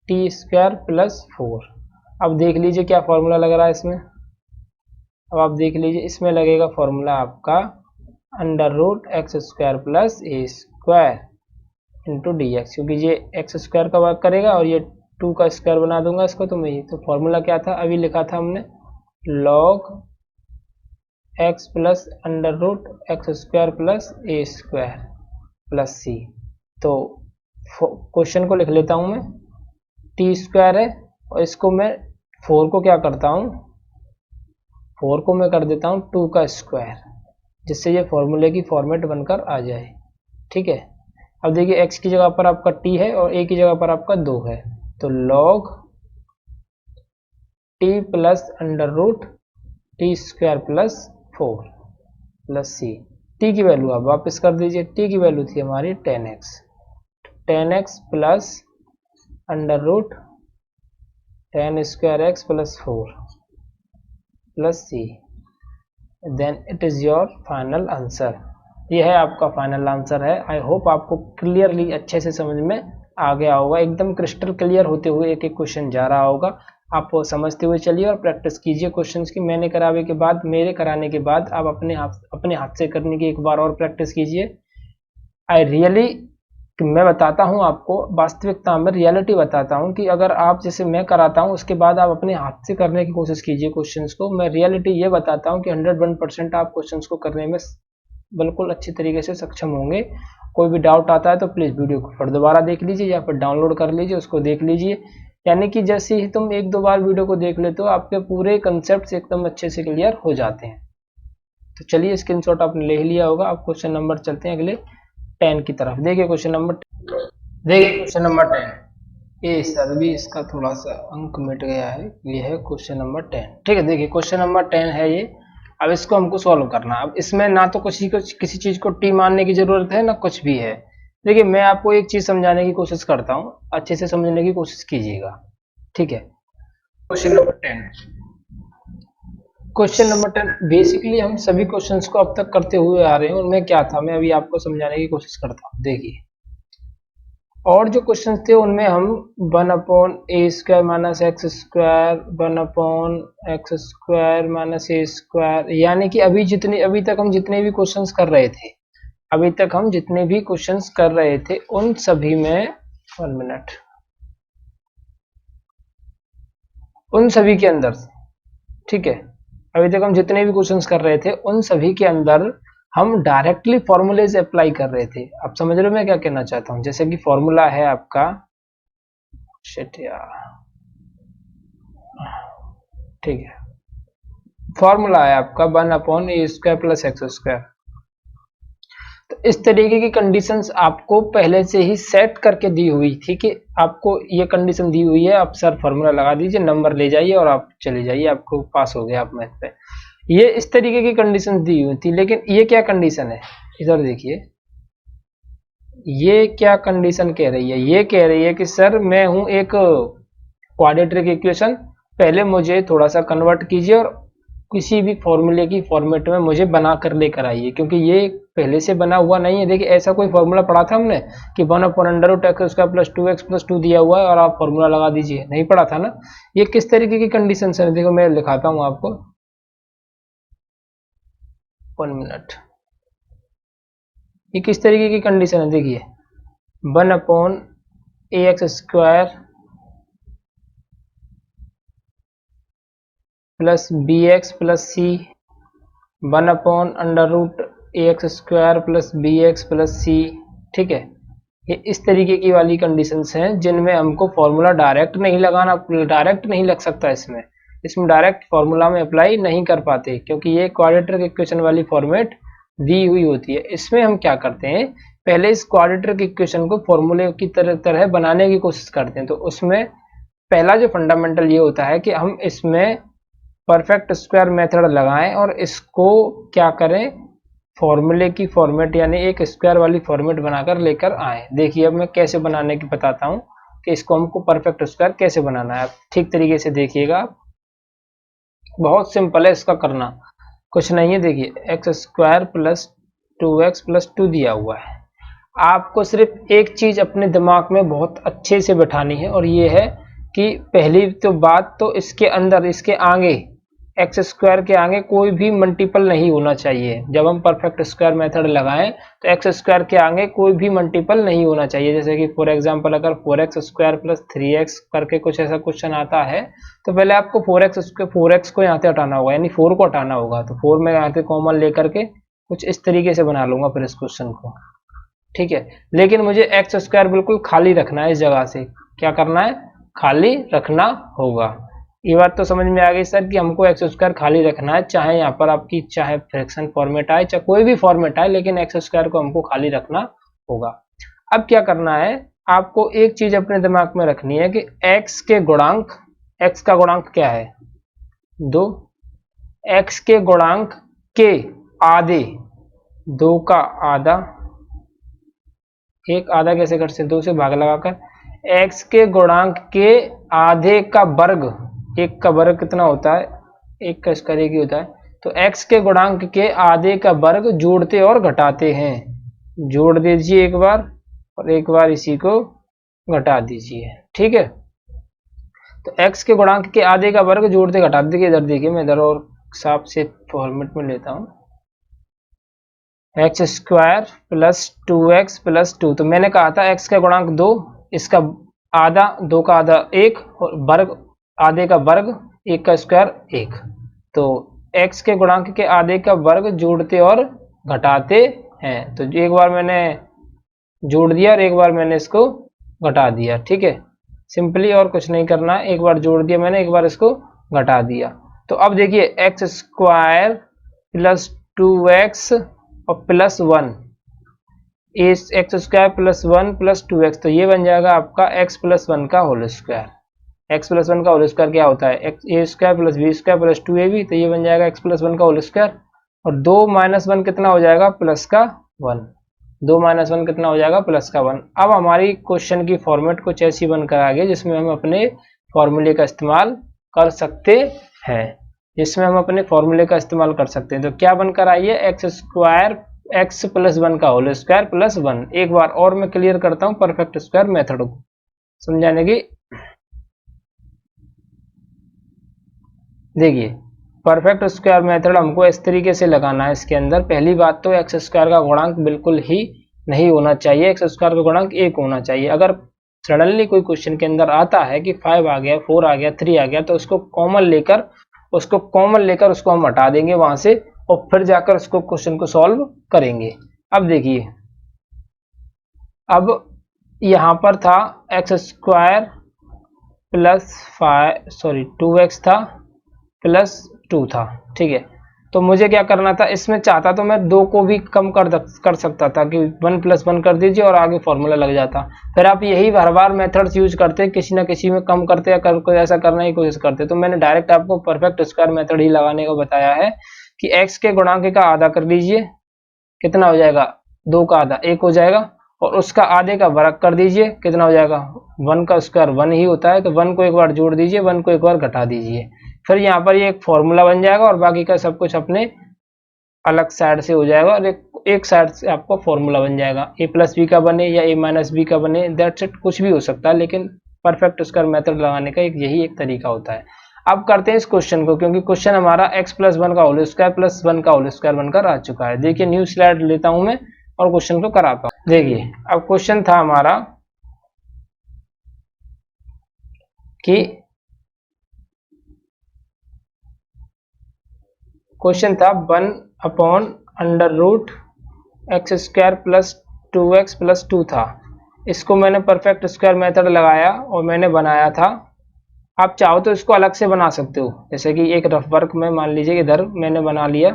टी स्क्वायर प्लस 4। अब देख लीजिए क्या फॉर्मूला लग रहा है इसमें। अब आप देख लीजिए इसमें लगेगा फॉर्मूला आपका under root x square plus a square into d x, क्योंकि ये एक्स स्क्वायर का वर्क करेगा और ये 2 का स्क्वायर बना दूंगा इसको। तो मैं तो फॉर्मूला क्या था अभी लिखा था हमने, log x plus under root x square plus a square plus c. तो क्वेश्चन को लिख लेता हूँ मैं, टी स्क्वायर है और इसको मैं 4 को क्या करता हूँ, 4 को मैं कर देता हूँ 2 का स्क्वायर, जिससे ये फॉर्मूले की फॉर्मेट बनकर आ जाए, ठीक है। अब देखिए x की जगह पर आपका t है और a की जगह पर आपका 2 है, तो log t plus under root t square plus 4 plus c. t की वैल्यू आप वापस कर दीजिए, t की वैल्यू थी हमारी 10x plus under root 10 square x plus 4 plus c, then it is your final answer. ये है आपका फाइनल आंसर है। आई होप आपको क्लियरली अच्छे से समझ में आ गया होगा, एकदम क्रिस्टल क्लियर होते हुए एक एक क्वेश्चन जा रहा होगा। आप वो समझते हुए चलिए और प्रैक्टिस कीजिए क्वेश्चंस की। मैंने कराने के बाद, मेरे कराने के बाद आप अपने हाथ से करने की एक बार और प्रैक्टिस कीजिए। आई रियली, मैं बताता हूँ आपको वास्तविकता में रियलिटी बताता हूँ कि अगर आप जैसे मैं कराता हूँ उसके बाद आप अपने हाथ से करने की कोशिश कीजिए क्वेश्चंस को। मैं रियलिटी ये बताता हूँ कि 101% आप क्वेश्चंस को करने में बिल्कुल अच्छी तरीके से सक्षम होंगे। कोई भी डाउट आता है तो प्लीज़ वीडियो को फिर दोबारा देख लीजिए या फिर डाउनलोड कर लीजिए, उसको देख लीजिए। यानी कि जैसे ही तुम 1-2 बार वीडियो को देख लेते हो आपके पूरे कंसेप्ट एकदम अच्छे से क्लियर हो जाते हैं। तो चलिए स्क्रीनशॉट आपने ले लिया होगा। अब क्वेश्चन नंबर चलते हैं अगले 10 की तरफ। देखिए क्वेश्चन नंबर 10। ये सर भी इसका थोड़ा सा अंक मिट गया है, ये है क्वेश्चन नंबर 10, ठीक है। देखिए क्वेश्चन नंबर 10 है ये। अब इसको हमको सॉल्व करना। अब इसमें ना तो किसी चीज को टी मानने की जरूरत है ना कुछ भी है। देखिए मैं आपको एक चीज समझाने की कोशिश करता हूँ, अच्छे से समझने की कोशिश कीजिएगा, ठीक है। क्वेश्चन नंबर 10 बेसिकली हम सभी क्वेश्चंस को अब तक करते हुए आ रहे हैं। उनमें क्या था मैं अभी आपको समझाने की कोशिश करता हूँ। देखिए और जो क्वेश्चंस थे उनमें हम 1/a² minus x square, 1/x square minus a square, यानी कि अभी तक हम जितने भी क्वेश्चंस कर रहे थे, अभी तक हम जितने भी क्वेश्चंस कर रहे थे उन सभी में 1 मिनट, उन सभी के अंदर, ठीक है, अभी तक हम जितने भी क्वेश्चंस कर रहे थे उन सभी के अंदर हम डायरेक्टली फॉर्मूले से अप्लाई कर रहे थे। अब समझ रहे हो मैं क्या कहना चाहता हूं। जैसे कि फॉर्मूला है आपका, शिट यार, ठीक है, फॉर्मूला है आपका 1/a² प्लस एक्स स्क्वायर। तो इस तरीके की कंडीशंस आपको पहले से ही सेट करके दी हुई थी कि आपको ये कंडीशन दी हुई है, आप सर फॉर्मूला लगा दीजिए, नंबर ले जाइए और आप चले जाइए, आपको पास हो गया आप मैथ पे। ये इस तरीके की कंडीशन दी हुई थी। लेकिन ये क्या कंडीशन है, इधर देखिए, ये क्या कंडीशन कह रही है, ये कह रही है कि सर मैं हूं एक क्वाड्रेटिक इक्वेशन, पहले मुझे थोड़ा सा कन्वर्ट कीजिए और किसी भी फॉर्मूले की फॉर्मेट में मुझे बना कर लेकर आइए, क्योंकि ये पहले से बना हुआ नहीं है। देखिए ऐसा कोई फॉर्मूला पढ़ा था हमने कि 1/√x² प्लस 2x प्लस 2 दिया हुआ है और आप फॉर्मूला लगा दीजिए, नहीं पढ़ा था ना। ये किस तरीके की कंडीशन है, देखो मैं लिखाता हूँ आपको, 1 मिनट। ये किस तरीके की कंडीशन है, देखिए 1/ax² plus bx plus c 1/√ax² plus bx plus c। ठीक है, ये इस तरीके की वाली कंडीशंस हैं जिनमें हमको फॉर्मूला डायरेक्ट नहीं लगाना, डायरेक्ट नहीं लग सकता इसमें डायरेक्ट फॉर्मूला में अप्लाई नहीं कर पाते क्योंकि ये क्वाड्रेटिक इक्वेशन वाली फॉर्मेट दी हुई होती है। इसमें हम क्या करते हैं, पहले इस क्वाड्रेटिक इक्वेशन को फॉर्मूले की तरह बनाने की कोशिश करते हैं। तो उसमें पहला जो फंडामेंटल ये होता है कि हम इसमें परफेक्ट स्क्वायर मेथड लगाएं और इसको क्या करें, फॉर्मूले की फॉर्मेट यानी एक स्क्वायर वाली फॉर्मेट बनाकर लेकर आए। देखिए अब मैं कैसे बनाने की बताता हूं कि इसको हमको परफेक्ट स्क्वायर कैसे बनाना है। ठीक तरीके से देखिएगा, बहुत सिंपल है इसका करना, कुछ नहीं है। देखिए x² प्लस 2x प्लस 2 दिया हुआ है। आपको सिर्फ एक चीज अपने दिमाग में बहुत अच्छे से बैठानी है और ये है कि पहली तो बात तो इसके अंदर, इसके आगे x² के आगे कोई भी मल्टीपल नहीं होना चाहिए। जब हम परफेक्ट स्क्वायर मेथड लगाएं तो x² के आगे कोई भी मल्टीपल नहीं होना चाहिए। जैसे कि फॉर एग्जांपल अगर 4x² प्लस 3x करके कुछ ऐसा क्वेश्चन आता है तो पहले आपको 4x को यहाँ से हटाना होगा, यानी 4 को हटाना होगा। तो 4 में यहाँ से कॉमन लेकर के कुछ इस तरीके से बना लूंगा फिर इस क्वेश्चन को। ठीक है, लेकिन मुझे x² बिल्कुल खाली रखना है, इस जगह से क्या करना है, खाली रखना होगा। ये बात तो समझ में आ गई सर कि हमको x² खाली रखना है, चाहे यहाँ पर आपकी चाहे फ्रैक्शन फॉर्मेट आए चाहे कोई भी फॉर्मेट आए, लेकिन x² को हमको खाली रखना होगा। अब क्या करना है, आपको एक चीज अपने दिमाग में रखनी है कि x के गुणांक, x का गुणांक क्या है 2, x के गुणांक के आधे, 2 का आधा, एक आधा कैसे कर सकते, 2 से भाग लगाकर, x के गुणांक के आधे का वर्ग, एक का वर्ग कितना होता है, एक का स्क्वायर एक ही होता है। तो x के गुणांक के आधे का वर्ग जोड़ते और घटाते हैं, जोड़ दीजिए एक बार और एक बार इसी को घटा दीजिए। ठीक है, तो x के गुणांक के आधे का वर्ग जोड़ते घटाते, देखिए इधर देखिए, मैं इधर और साफ से फॉर्मेट में लेता हूं, x² प्लस 2x प्लस 2। तो मैंने कहा था x का गुणांक 2, इसका आधा, 2 का आधा 1 और वर्ग, आधे का वर्ग, 1 का स्क्वायर 1। तो x के गुणांक के आधे का वर्ग जोड़ते और घटाते हैं। तो एक बार मैंने जोड़ दिया और एक बार मैंने इसको घटा दिया। ठीक है, सिंपली और कुछ नहीं करना है, एक बार जोड़ दिया मैंने, एक बार इसको घटा दिया। तो अब देखिए x² प्लस 2x और plus 1, x² plus 1 plus 2x, तो ये बन जाएगा आपका x प्लस 1 का होल स्क्वायर। x प्लस 1 का होल स्क्वायर क्या होता है, a² plus b² plus 2ab, तो ये बन जाएगा x प्लस 1 का होल स्क्वायर। और 2 माइनस 1 कितना हो जाएगा, प्लस का 1, 2 माइनस 1 कितना हो जाएगा, प्लस का 1। अब हमारी क्वेश्चन की फॉर्मेट कुछ ऐसी बनकर आ गई जिसमें हम अपने फॉर्मूले का इस्तेमाल कर सकते हैं, जिसमें हम अपने फॉर्मूले का इस्तेमाल कर सकते हैं। तो क्या बनकर आई है, x प्लस 1 का होल स्क्वायर प्लस 1। एक बार और मैं क्लियर करता हूं परफेक्ट स्क्वायर मेथड को समझाने की। देखिए परफेक्ट स्क्वायर मेथड हमको इस तरीके से लगाना है। इसके अंदर पहली बात तो x² का गुणांक बिल्कुल ही नहीं होना चाहिए, x² का गुणांक 1 होना चाहिए। अगर सडनली कोई क्वेश्चन के अंदर आता है कि 5 आ गया, 4 आ गया, 3 आ गया, तो उसको कॉमन लेकर उसको हम हटा देंगे वहां से और फिर जाकर उसको क्वेश्चन को सॉल्व करेंगे। अब देखिए, अब यहां पर था x² प्लस 2x था प्लस 2 था। ठीक है, तो मुझे क्या करना था, इसमें चाहता तो मैं 2 को भी कम कर सकता था कि 1 प्लस 1 कर दीजिए और आगे फॉर्मूला लग जाता। फिर आप यही हर बार मेथड्स यूज करते, किसी ना किसी में कम करते या कोई ऐसा करने की कोशिश करते। तो मैंने डायरेक्ट आपको परफेक्ट स्क्वायर मेथड ही लगाने को बताया है कि x के गुणांक का आधा कर दीजिए, कितना हो जाएगा, 2 का आधा 1 हो जाएगा, और उसका आधे का वर्ग कर दीजिए, कितना हो जाएगा, 1 का स्क्वायर 1 ही होता है, तो 1 को एक बार जोड़ दीजिए, 1 को एक बार घटा दीजिए। फिर यहाँ पर ये एक फॉर्मूला बन जाएगा और बाकी का सब कुछ अपने अलग साइड से हो जाएगा और एक साइड से आपका फॉर्मूला बन जाएगा। a प्लस बी का बने या a माइनस बी का बने, दैट्स इट, कुछ भी हो सकता है, लेकिन परफेक्ट स्क्वायर मेथड लगाने का यही एक तरीका होता है। अब करते हैं इस क्वेश्चन को, क्योंकि क्वेश्चन हमारा x प्लस 1 का होल स्क्वायर प्लस 1 का होल स्क्वायर बनकर आ चुका है। देखिए न्यू स्लाइड लेता हूं मैं, और क्वेश्चन को कराता हूँ। देखिए अब क्वेश्चन था हमारा कि क्वेश्चन था 1/√x² प्लस 2x प्लस 2 था। इसको मैंने परफेक्ट स्क्वायर मेथड लगाया और मैंने बनाया था। आप चाहो तो इसको अलग से बना सकते हो, जैसे कि एक रफ वर्क में मान लीजिए इधर मैंने बना लिया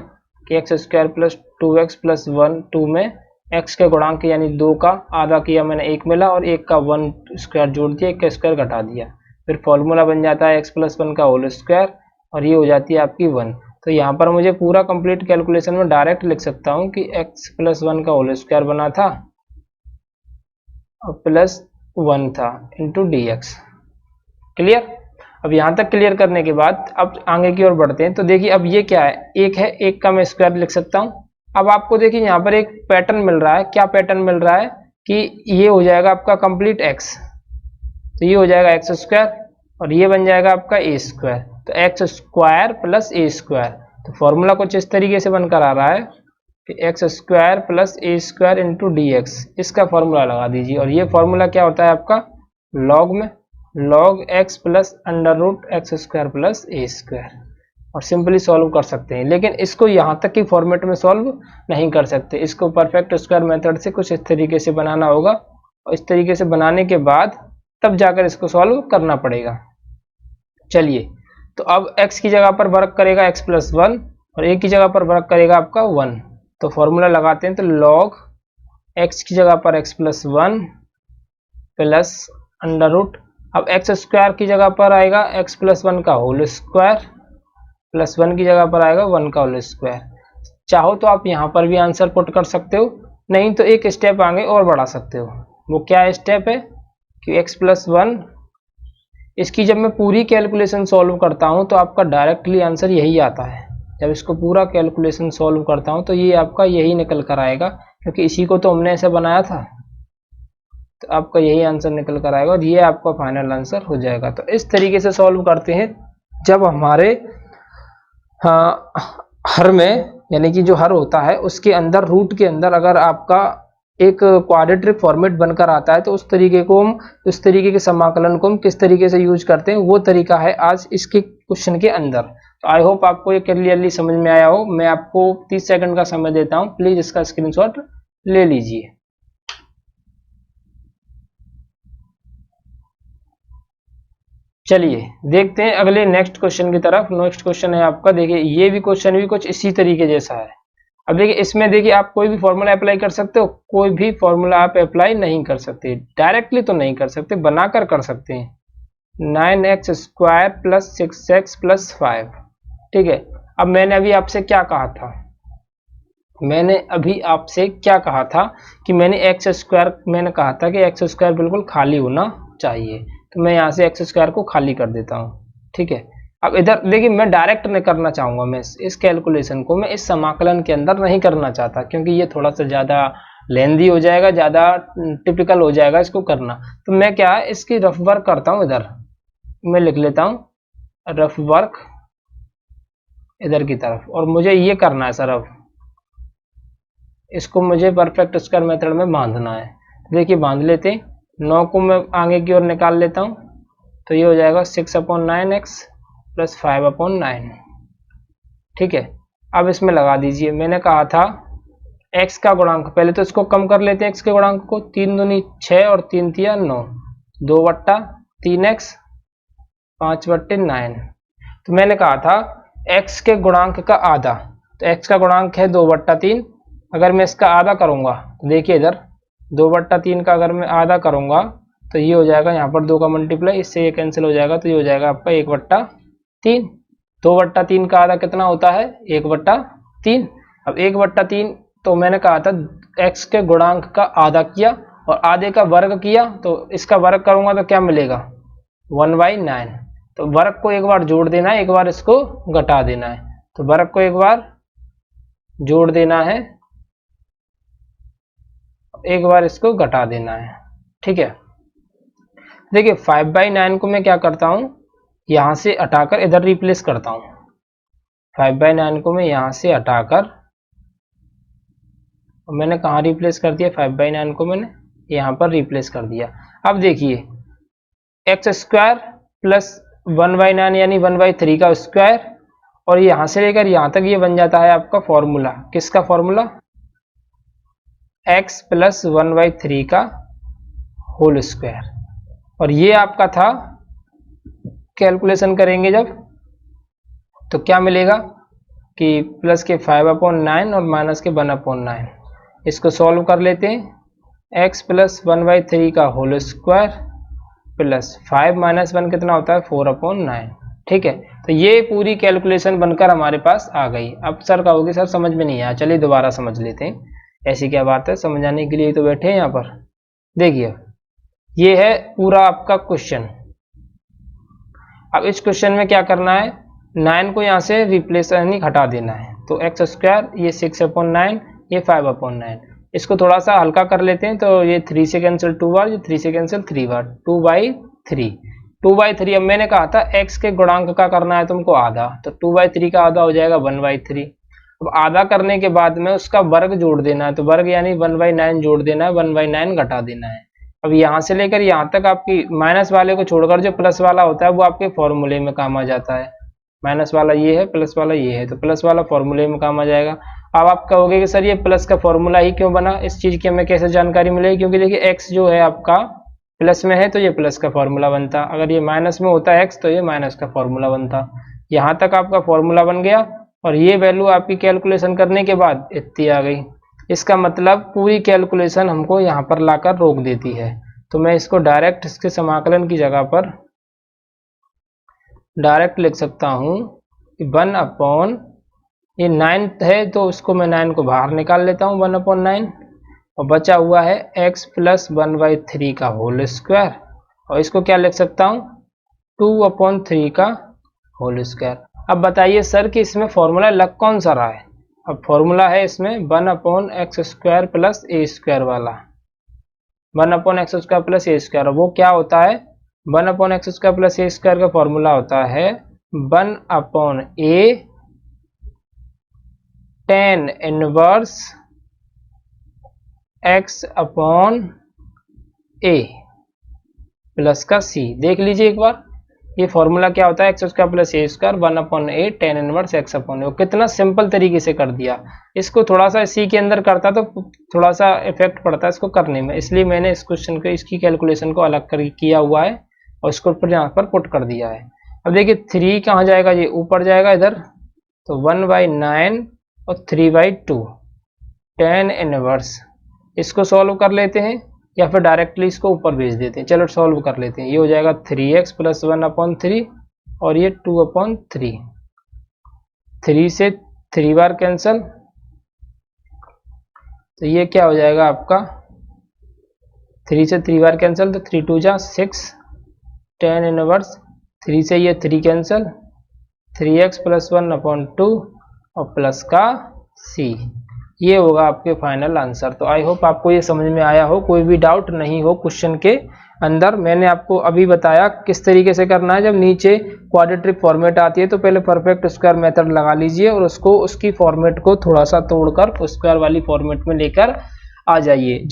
कि x² प्लस 2x प्लस 1 2 में x के गुणांक यानी 2 का आधा किया मैंने 1 मिला और 1 का 1 स्क्वायर जोड़ दिया, 1 का स्क्वायर घटा दिया, फिर फॉर्मूला बन जाता है x प्लस 1 का होल स्क्वायर और ये हो जाती है आपकी 1। तो यहाँ पर मुझे पूरा कंप्लीट कैलकुलेशन में डायरेक्ट लिख सकता हूँ कि x प्लस 1 का होल स्क्वायर बना था और प्लस 1 था इंटू dx। क्लियर? अब यहाँ तक क्लियर करने के बाद अब आगे की ओर बढ़ते हैं। तो देखिए अब ये क्या है, एक है, एक का मैं स्क्वायर लिख सकता हूँ। अब आपको देखिए यहाँ पर एक पैटर्न मिल रहा है। क्या पैटर्न मिल रहा है कि ये हो जाएगा आपका कंप्लीट x, तो ये हो जाएगा एक्स स्क्वायर और ये बन जाएगा आपका ए स्क्वायर। तो x square plus a square, तो फॉर्मूला कुछ इस तरीके से बनकर आ रहा है कि x square plus a square into d x, इसका फॉर्मूला लगा दीजिए। और ये फॉर्मूला क्या होता है आपका लॉग में log x plus √x² plus a square, और सिंपली सॉल्व कर सकते हैं। लेकिन इसको यहाँ तक की फॉर्मेट में सॉल्व नहीं कर सकते, इसको परफेक्ट स्क्वायर मेथड से कुछ इस तरीके से बनाना होगा और इस तरीके से बनाने के बाद तब जाकर इसको सॉल्व करना पड़ेगा। चलिए, तो अब x की जगह पर वर्क करेगा x प्लस 1 और a की जगह पर वर्क करेगा आपका 1। तो फॉर्मूला लगाते हैं, तो log x की जगह पर x प्लस 1 प्लस √ अब एक्स स्क्वायर की जगह पर आएगा x प्लस 1 का होल स्क्वायर प्लस 1 की जगह पर आएगा 1 का होल स्क्वायर। चाहो तो आप यहाँ पर भी आंसर पुट कर सकते हो, नहीं तो एक स्टेप आगे और बढ़ा सकते हो। वो क्या स्टेप है कि x प्लस 1, इसकी जब मैं पूरी कैलकुलेशन सॉल्व करता हूँ तो आपका डायरेक्टली आंसर यही आता है। जब इसको पूरा कैलकुलेशन सॉल्व करता हूँ तो ये आपका यही निकल कर आएगा, क्योंकि इसी को तो हमने ऐसे बनाया था। तो आपका यही आंसर निकल कर आएगा और ये आपका फाइनल आंसर हो जाएगा। तो इस तरीके से सॉल्व करते हैं जब हमारे हर में, यानी कि जो हर होता है उसके अंदर रूट के अंदर अगर आपका एक क्वाड्रेटिक फॉर्मेट बनकर आता है तो उस तरीके को हम, उस तरीके के समाकलन को हम किस तरीके से यूज करते हैं वो तरीका है आज इसके क्वेश्चन के अंदर। तो आई होप आपको ये क्लियरली समझ में आया हो। मैं आपको 30 सेकंड का समय देता हूँ, प्लीज इसका स्क्रीनशॉट ले लीजिए। चलिए देखते हैं अगले नेक्स्ट क्वेश्चन की तरफ। नेक्स्ट क्वेश्चन है आपका, देखिए ये भी क्वेश्चन भी कुछ इसी तरीके जैसा है। अब देखिए इसमें देखिए आप कोई भी फॉर्मूला अप्लाई कर सकते हो, कोई भी फॉर्मूला आप अप्लाई नहीं कर सकते, डायरेक्टली तो नहीं कर सकते, बनाकर कर सकते हैं। 9x² प्लस 6x प्लस 5, ठीक है। अब मैंने अभी आपसे क्या कहा था, मैंने अभी आपसे क्या कहा था कि मैंने कहा था कि x² बिल्कुल खाली होना चाहिए। तो मैं यहाँ से x² को खाली कर देता हूँ, ठीक है। अब इधर देखिए मैं डायरेक्ट नहीं करना चाहूँगा, मैं इस कैलकुलेशन को मैं इस समाकलन के अंदर नहीं करना चाहता, क्योंकि ये थोड़ा सा ज़्यादा लेंदी हो जाएगा, ज़्यादा टिपिकल हो जाएगा इसको करना। तो मैं क्या है इसकी रफ वर्क करता हूँ, इधर मैं लिख लेता हूँ रफ वर्क इधर की तरफ, और मुझे ये करना है सर, अब इसको मुझे परफेक्ट स्क्वायर मेथड में बांधना है। देखिए बांध लेते हैं, 9 को मैं आगे की ओर निकाल लेता हूँ, तो ये हो जाएगा 6/9x प्लस 5/9, ठीक है। अब इसमें लगा दीजिए, मैंने कहा था x का गुणांक, पहले तो इसको कम कर लेते हैं x के गुणांक को, 3 दूनी 6 और 3 तिया 9, 2/3x 5/9। तो मैंने कहा था x के गुणांक का आधा, तो x का गुणांक है 2/3, अगर मैं इसका आधा करूंगा तो देखिए इधर 2/3 का अगर मैं आधा करूंगा तो ये हो जाएगा यहाँ पर 2 का मल्टीप्लाई, इससे ये कैंसिल हो जाएगा, तो ये हो जाएगा आपका 1/3। 2/3 का आधा कितना होता है 1/3। अब 1/3, तो मैंने कहा था x के गुणांक का आधा किया और आधे का वर्ग किया, तो इसका वर्ग करूंगा तो क्या मिलेगा 1/9। तो वर्ग को एक बार जोड़ देना है, एक बार इसको घटा देना है। तो वर्ग को एक बार जोड़ देना है, एक बार इसको घटा देना है, ठीक है। देखिए 5/9 को मैं क्या करता हूं, यहां से हटाकर इधर रिप्लेस करता हूं। 5/9 को मैं यहां से हटाकर और मैंने कहाँ रिप्लेस कर दिया, 5/9 को मैंने यहाँ पर रिप्लेस कर दिया। अब देखिए एक्स स्क्वायर प्लस 1/9 यानी 1/3 का स्क्वायर, और यहाँ से लेकर यहाँ तक ये बन जाता है आपका फॉर्मूला, किसका फॉर्मूला, x प्लस 1/3 का होल स्क्वायर। और ये आपका था, कैलकुलेशन करेंगे जब तो क्या मिलेगा कि प्लस के 5/9 और माइनस के 1/9। इसको सॉल्व कर लेते हैं। x प्लस 1/3 का होल स्क्वायर प्लस 5 माइनस 1 कितना होता है, 4/9। ठीक है, तो ये पूरी कैलकुलेशन बनकर हमारे पास आ गई। अब सर कहोगे सर समझ में नहीं आया, चलिए दोबारा समझ लेते हैं, ऐसी क्या बात है, समझाने के लिए तो बैठे हैं यहाँ पर। देखिए ये है पूरा आपका क्वेश्चन। अब इस क्वेश्चन में क्या करना है, 9 को यहाँ से रिप्लेस यानी हटा देना है। तो एक्स स्क्वायर ये 6/9, ये 5/9। इसको थोड़ा सा हल्का कर लेते हैं, तो ये 3 से कैंसिल 2 बार, ये 3 से कैंसिल 3 बार, 2/3। अब मैंने कहा था x के गुणांक का करना है तुमको आधा, तो 2/3 का आधा हो जाएगा 1/3। अब आधा करने के बाद में उसका वर्ग जोड़ देना है, तो वर्ग यानी 1/9 जोड़ देना है, 1/9 घटा देना है। अब यहाँ से लेकर यहाँ तक आपकी माइनस वाले को छोड़कर जो प्लस वाला होता है वो आपके फॉर्मूले में काम आ जाता है। माइनस वाला ये है, प्लस वाला ये है, तो प्लस वाला फॉर्मूले में काम आ जाएगा। अब आप कहोगे कि सर ये प्लस का फॉर्मूला ही क्यों बना, इस चीज की हमें कैसे जानकारी मिलेगी, क्योंकि देखिए एक्स जो है आपका प्लस में है तो ये प्लस का फॉर्मूला बनता, अगर ये माइनस में होता एक्स तो ये माइनस का फॉर्मूला बनता। यहाँ तक आपका फॉर्मूला बन गया, और ये वैल्यू आपकी कैलकुलेशन करने के बाद इतनी आ गई। इसका मतलब पूरी कैलकुलेशन हमको यहाँ पर लाकर रोक देती है। तो मैं इसको डायरेक्ट इसके समाकलन की जगह पर डायरेक्ट लिख सकता हूँ कि 1/, ये 9 है तो उसको मैं 9 को बाहर निकाल लेता हूँ, 1/9, और बचा हुआ है x प्लस 1/3 का होल स्क्वायर, और इसको क्या लिख सकता हूँ, 2/3 का होल स्क्वायर। अब बताइए सर कि इसमें फॉर्मूला लग कौन सा रहा है। अब फॉर्मूला है इसमें 1/x² प्लस a² वाला, 1/x² प्लस a², वो क्या होता है, 1/x² प्लस a² का फॉर्मूला होता है 1/a tan inverse x/a plus का c। देख लीजिए एक बार, ये फॉर्मूला क्या होता है, x² plus a² 1/a tan inverse x/a। कितना सिंपल तरीके से कर दिया। इसको थोड़ा सा सी के अंदर करता तो थोड़ा सा इफेक्ट पड़ता है इसको करने में, इसलिए मैंने इस क्वेश्चन को, इसकी कैलकुलेशन को अलग कर किया हुआ है और इसको फिर यहाँ पर पुट कर दिया है। अब देखिए 3 कहाँ जाएगा, ये ऊपर जाएगा इधर, तो 1/9 और 3/2 tan इनवर्स। इसको सॉल्व कर लेते हैं या फिर डायरेक्टली इसको ऊपर भेज देते हैं। चलो सॉल्व कर लेते हैं। ये हो जाएगा 3x प्लस 1/3 और ये 2/3। 3 से 3 बार कैंसल, तो ये क्या हो जाएगा आपका, 3 से 3 बार कैंसल, तो 3 2 जा 6 tan इनवर्स। 3 से ये 3 कैंसल, 3x प्लस 1/2 और प्लस का c। ये होगा आपके फाइनल आंसर। तो आई होप आपको ये समझ में आया हो, कोई भी डाउट नहीं हो क्वेश्चन के अंदर। मैंने आपको अभी बताया किस तरीके से करना है। जब नीचे क्वाड्रेटिक फॉर्मेट आती है तो पहले परफेक्ट स्क्वायर मेथड लगा लीजिए और उसको, उसकी फॉर्मेट को थोड़ा सा तोड़कर स्क्वायर वाली फॉर्मेट में लेकर आ जाइए।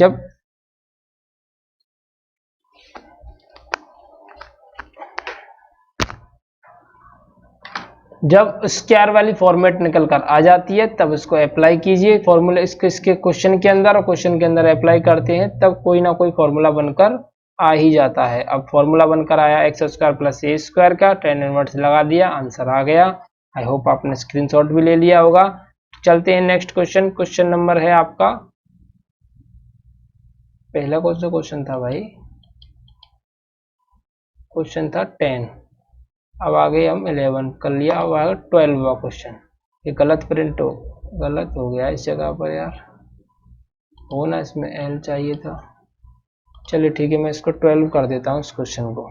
जब स्क्वायर वाली फॉर्मेट निकल कर आ जाती है तब इसको अप्लाई कीजिए फॉर्मूला, इसके क्वेश्चन के अंदर, और क्वेश्चन के अंदर अप्लाई करते हैं तब कोई ना कोई फॉर्मूला बनकर आ ही जाता है। अब फॉर्मूला बनकर आया x² प्लस a² का, tan इनवर्स लगा दिया, आंसर आ गया। आई होप आपने स्क्रीनशॉट भी ले लिया होगा। चलते हैं नेक्स्ट क्वेश्चन। क्वेश्चन नंबर है आपका, पहला कौन सा क्वेश्चन था भाई, क्वेश्चन था 10। अब आगे हम 11 कर लिया, अब आगे 12वां क्वेश्चन। ये गलत गलत हो गया इस जगह पर यार, हो ना, इसमें एल चाहिए था। चलिए ठीक है, मैं इसको 12 कर देता हूँ इस क्वेश्चन को।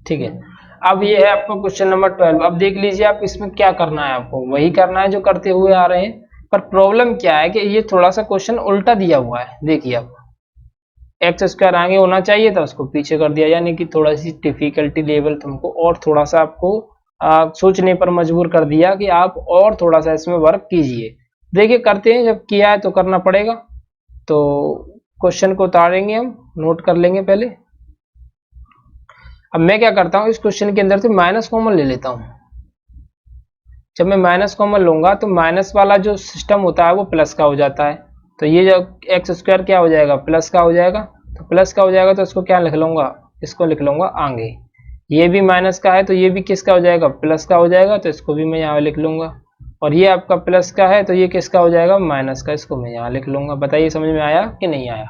ठीक है, अब ये है आपका क्वेश्चन नंबर 12। अब देख लीजिए आप इसमें क्या करना है, आपको वही करना है जो करते हुए आ रहे हैं, पर प्रॉब्लम क्या है कि ये थोड़ा सा क्वेश्चन उल्टा दिया हुआ है। देखिए आप, x² आगे होना चाहिए था, उसको पीछे कर दिया, यानी कि थोड़ा सी डिफिकल्टी लेवल तुमको और थोड़ा सा आपको सोचने पर मजबूर कर दिया कि आप और थोड़ा सा इसमें वर्क कीजिए। देखिए करते हैं, जब किया है तो करना पड़ेगा। तो क्वेश्चन को उतारेंगे, हम नोट कर लेंगे पहले। अब मैं क्या करता हूँ, इस क्वेश्चन के अंदर से माइनस कॉमन ले लेता हूँ। जब मैं माइनस कॉमन लूंगा तो माइनस वाला जो सिस्टम होता है वो प्लस का हो जाता है। तो ये जो एक्स स्क्वायर क्या हो जाएगा, प्लस का हो जाएगा। तो प्लस का हो जाएगा तो इसको क्या लिख लूंगा, इसको लिख लूंगा आगे। ये भी माइनस का है तो ये भी किसका हो जाएगा, प्लस का हो जाएगा। तो इसको भी मैं यहाँ लिख लूंगा। और ये आपका प्लस का है तो ये किसका हो जाएगा, माइनस का। इसको मैं यहाँ लिख लूंगा। बताइए समझ में आया कि नहीं आया।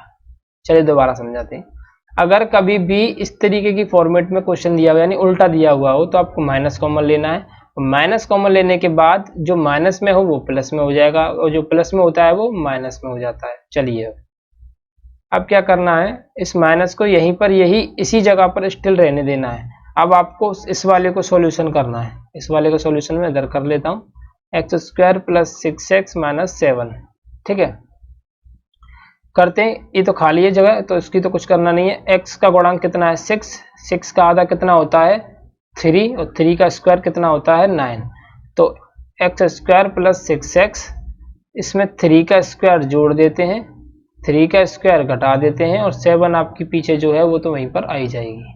चलिए दोबारा समझाते हैं। अगर कभी भी इस तरीके की फॉर्मेट में क्वेश्चन दिया हुआ यानी उल्टा दिया हुआ हो तो आपको माइनस कॉमन लेना है। माइनस कॉमन लेने के बाद जो माइनस में हो वो प्लस में हो जाएगा और जो प्लस में होता है वो माइनस में हो जाता है। चलिए अब क्या करना है, इस माइनस को यहीं पर इसी जगह पर स्टिल रहने देना है। अब आपको इस वाले को सॉल्यूशन करना है। इस वाले को सॉल्यूशन में इधर कर लेता हूँ, x square plus 6x minus 7। ठीक है, करते हैं। ये तो खाली है जगह तो इसकी तो कुछ करना नहीं है। x का गुणांक कितना है, 6 का आधा कितना होता है 3 और 3 का स्क्वायर कितना होता है 9। तो एक्स स्क्वायर प्लस 6x, इसमें 3 का स्क्वायर जोड़ देते हैं, 3 का स्क्वायर घटा देते हैं और 7 आपकी पीछे जो है वो तो वहीं पर आई जाएगी।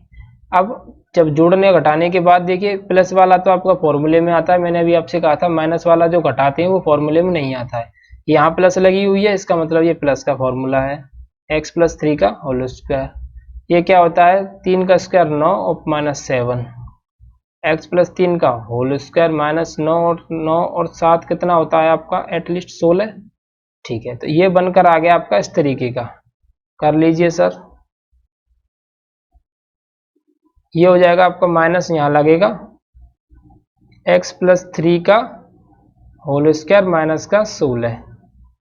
अब जब जोड़ने घटाने के बाद देखिए प्लस वाला तो आपका फॉर्मूले में आता है। मैंने अभी आपसे कहा था माइनस वाला जो घटाते हैं वो फॉर्मूले में नहीं आता है। यहाँ प्लस लगी हुई है, इसका मतलब ये प्लस का फॉर्मूला है, x प्लस 3 का होल स्क्वायर। ये क्या होता है, 3 का स्क्वायर 9 और माइनस 7, x प्लस 3 का होल स्क्वायर माइनस 9 और 7 कितना होता है आपका एटलीस्ट 16। ठीक है, तो ये बनकर आ गया आपका इस तरीके का। कर लीजिए सर, ये हो जाएगा आपका माइनस यहाँ लगेगा x प्लस 3 का होल स्क्वायर माइनस का 16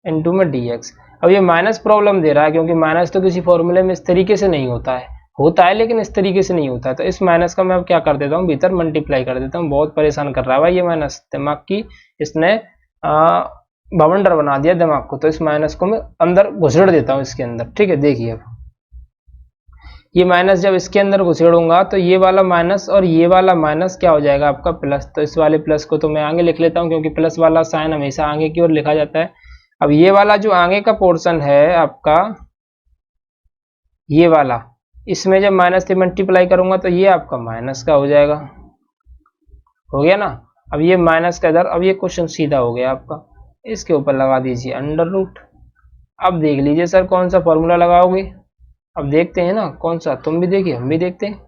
इंटू में dx। अब ये माइनस प्रॉब्लम दे रहा है क्योंकि माइनस तो किसी फॉर्मूले में इस तरीके से नहीं होता है लेकिन इस तरीके से नहीं होता है। तो इस माइनस का मैं अब क्या कर देता हूँ, भीतर मल्टीप्लाई कर देता हूँ। बहुत परेशान कर रहा है भाई ये माइनस, दिमाग की इसने बवंडर बना दिया दिमाग को। तो इस माइनस को मैं अंदर घुसेड़ देता हूँ इसके अंदर। ठीक है, देखिए अब ये माइनस जब इसके अंदर घुसेड़ूंगा तो ये वाला माइनस और ये वाला माइनस क्या हो जाएगा आपका प्लस। तो इस वाले प्लस को तो मैं आगे लिख लेता हूँ क्योंकि प्लस वाला साइन हमेशा आगे की ओर लिखा जाता है। अब ये वाला जो आगे का पोर्शन है आपका, ये वाला, इसमें जब माइनस से मल्टीप्लाई करूंगा तो ये आपका माइनस का हो जाएगा। हो गया ना। अब ये माइनस का इधर, अब ये क्वेश्चन सीधा हो गया आपका। इसके ऊपर लगा दीजिए अंडर रूट। अब देख लीजिए सर कौन सा फॉर्मूला लगाओगे। अब देखते हैं ना कौन सा, तुम भी देखिए हम भी देखते हैं।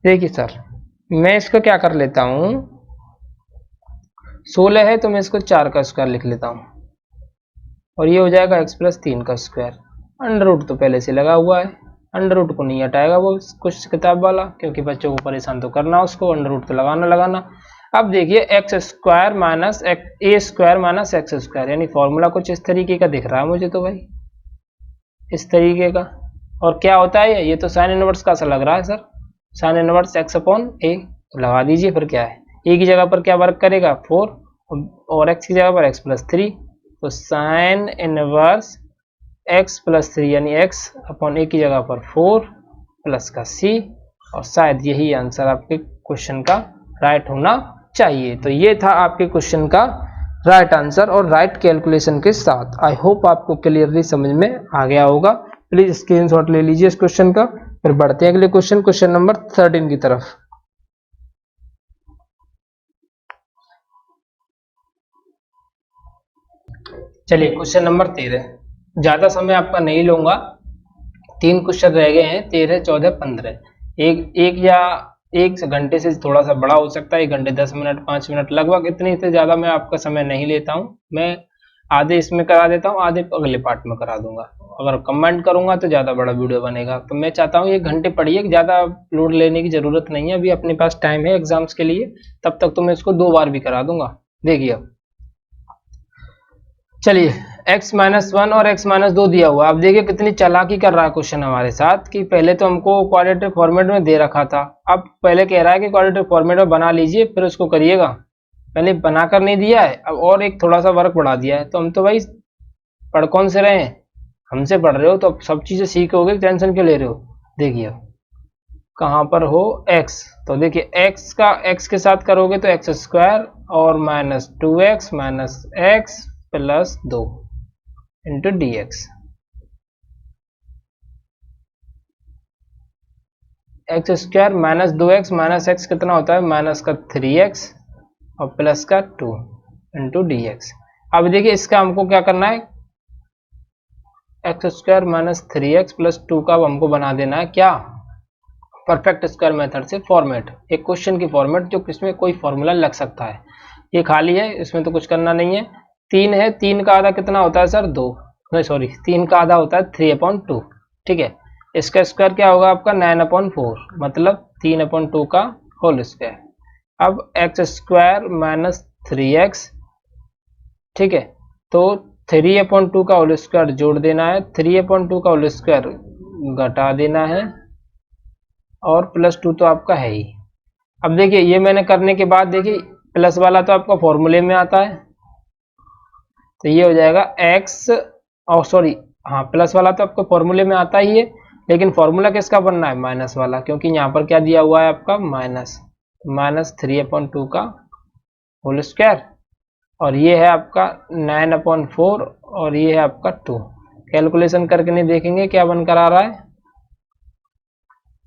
देखिए सर मैं इसको क्या कर लेता हूं, 16 है तो मैं इसको 4 का स्क्वायर लिख लेता हूं और ये हो जाएगा x प्लस 3 का स्क्वायर। अंडर रूट तो पहले से लगा हुआ है, अंडर रूट को नहीं हटाएगा वो कुछ किताब वाला, क्योंकि बच्चों को परेशान तो करना उसको, अंडर रूट तो लगाना। अब देखिए x square minus a square minus x square, यानी फॉर्मूला कुछ इस तरीके का दिख रहा है मुझे तो भाई, इस तरीके का। और क्या होता है ये तो साइन इनवर्स का सा लग रहा है sir, sine inverse x upon a. तो लगा दीजिए फिर क्या है, ए की जगह पर क्या वर्क करेगा 4 और एक्स की जगह पर एक्स प्लस 3। तो साइन इनवर्स एक्स प्लस 3 यानी एक्स अपॉन ए की जगह पर 4 प्लस का सी, और शायद यही आंसर आपके क्वेश्चन का राइट होना चाहिए। तो ये था आपके क्वेश्चन का राइट आंसर और राइट कैलकुलेशन के साथ। आई होप आपको क्लियरली समझ में आ गया होगा। प्लीज स्क्रीनशॉट ले लीजिए इस क्वेश्चन का। फिर बढ़ते हैं अगले क्वेश्चन नंबर 13 की तरफ। चलिए क्वेश्चन नंबर 13, ज्यादा समय आपका नहीं लूंगा, 3 क्वेश्चन रह गए हैं, 13 14 15। एक या 1 घंटे से थोड़ा सा बड़ा हो सकता है, 1 घंटे 10 मिनट 5 मिनट लगभग, इतने से ज्यादा मैं आपका समय नहीं लेता हूं। मैं आधे इसमें करा देता हूं, आधे अगले पार्ट में करा दूंगा। अगर कमेंट करूंगा तो ज्यादा बड़ा वीडियो बनेगा। तो मैं चाहता हूँ 1 घंटे पढ़िए, ज्यादा लोड लेने की जरूरत नहीं है, अभी अपने पास टाइम है एग्जाम्स के लिए, तब तक तो मैं इसको 2 बार भी करा दूंगा। देखिए अब चलिए x माइनस 1 और x माइनस 2 दिया हुआ। अब देखिए कितनी चालाकी कर रहा है क्वेश्चन हमारे साथ, कि पहले तो हमको क्वाड्रेटिक फॉर्मेट में दे रखा था, अब पहले कह रहा है कि क्वाड्रेटिक फॉर्मेट में बना लीजिए फिर उसको करिएगा। पहले बनाकर नहीं दिया है, अब और एक थोड़ा सा वर्क बढ़ा दिया है। तो हम तो भाई पढ़ कौन से रहे हैं, हमसे पढ़ रहे हो तो अब सब चीजें सीखोगे, टेंशन क्यों ले रहे हो। देखिए कहाँ पर हो x, तो देखिए x का x के साथ करोगे तो एक्स स्क्वायर और minus 2x minus x plus 2 into d x. X square minus 2x minus x कितना होता है, माइनस का 3x और प्लस का 2 इंटू डी एक्स। अब देखिए इसका हमको क्या करना है, x square minus 3x plus 2 का हमको बना देना है क्या, परफेक्ट स्क्वायर मेथड से फॉर्मेट, एक क्वेश्चन की फॉर्मेट जो किसमें कोई फॉर्मूला लग सकता है। ये खाली है, इसमें तो कुछ करना नहीं है। 3 है, 3 का आधा कितना होता है सर, 2, नहीं सॉरी 3 का आधा होता है 3/2, ठीक है। इसका स्क्वायर क्या होगा आपका 9/4, मतलब 3/2 का होल स्क्वायर। अब एक्स स्क्वायर माइनस 3x, ठीक है, तो 3/2 का होल स्क्वायर जोड़ देना है, 3/2 का होल स्क्वायर घटा देना है और प्लस 2 तो आपका है ही। अब देखिए ये मैंने करने के बाद देखिए प्लस वाला तो आपका फॉर्मूले में आता है, तो ये हो जाएगा एक्स, और सॉरी हाँ प्लस वाला तो आपको फॉर्मूले में आता ही है, लेकिन फॉर्मूला किसका बनना है, माइनस वाला, क्योंकि यहाँ पर क्या दिया हुआ है आपका माइनस 3/2 का होल स्क्वायर, और ये है आपका 9/4 और ये है आपका 2। कैलकुलेशन करके नहीं देखेंगे क्या बनकर आ रहा है,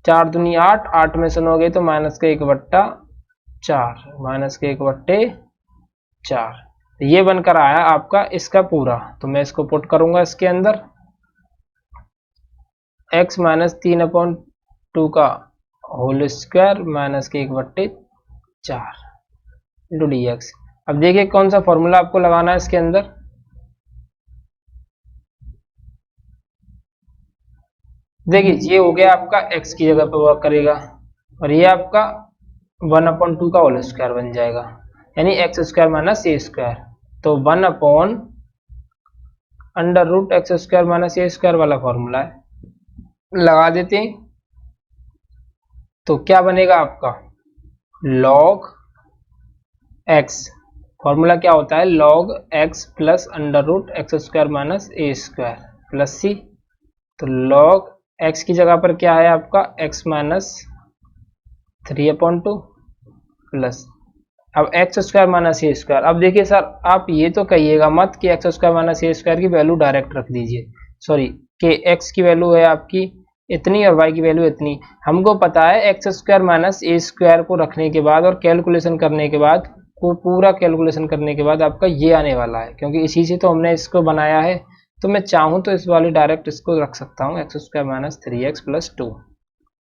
4 दूनी 8, 8 में से 9 गई तो माइनस के 1/4, माइनस के 1/4, ये बनकर आया आपका इसका पूरा। तो मैं इसको पुट करूंगा इसके अंदर, x माइनस 3/2 का होल स्क्वायर माइनस के 1/4 इंटू डी एक्स। अब देखिए कौन सा फॉर्मूला आपको लगाना है इसके अंदर, देखिए ये हो गया आपका x की जगह पे वर्क करेगा, और ये आपका 1/2 का होल स्क्वायर बन जाएगा, यानी x square minus a square, तो 1/√x² माइनस ए स्क्वायर वाला फॉर्मूला है, लगा देते हैं। तो क्या बनेगा आपका log x, फॉर्मूला क्या होता है log x plus √x² minus a square plus c. तो log x की जगह पर क्या है आपका x माइनस 3/2 प्लस, अब x square minus a square. अब देखिए सर आप ये तो कहिएगा मत कि x square minus a square की वैल्यू डायरेक्ट रख दीजिए, सॉरी कि एक्स की वैल्यू है आपकी इतनी और वाई की वैल्यू इतनी। हमको पता है x square minus a square को रखने के बाद और कैलकुलेशन करने के बाद, को पूरा कैलकुलेशन करने के बाद आपका ये आने वाला है, क्योंकि इसी से तो हमने इसको बनाया है। तो मैं चाहूँ तो इस वाले डायरेक्ट इसको रख सकता हूँ, x square minus 3x plus 2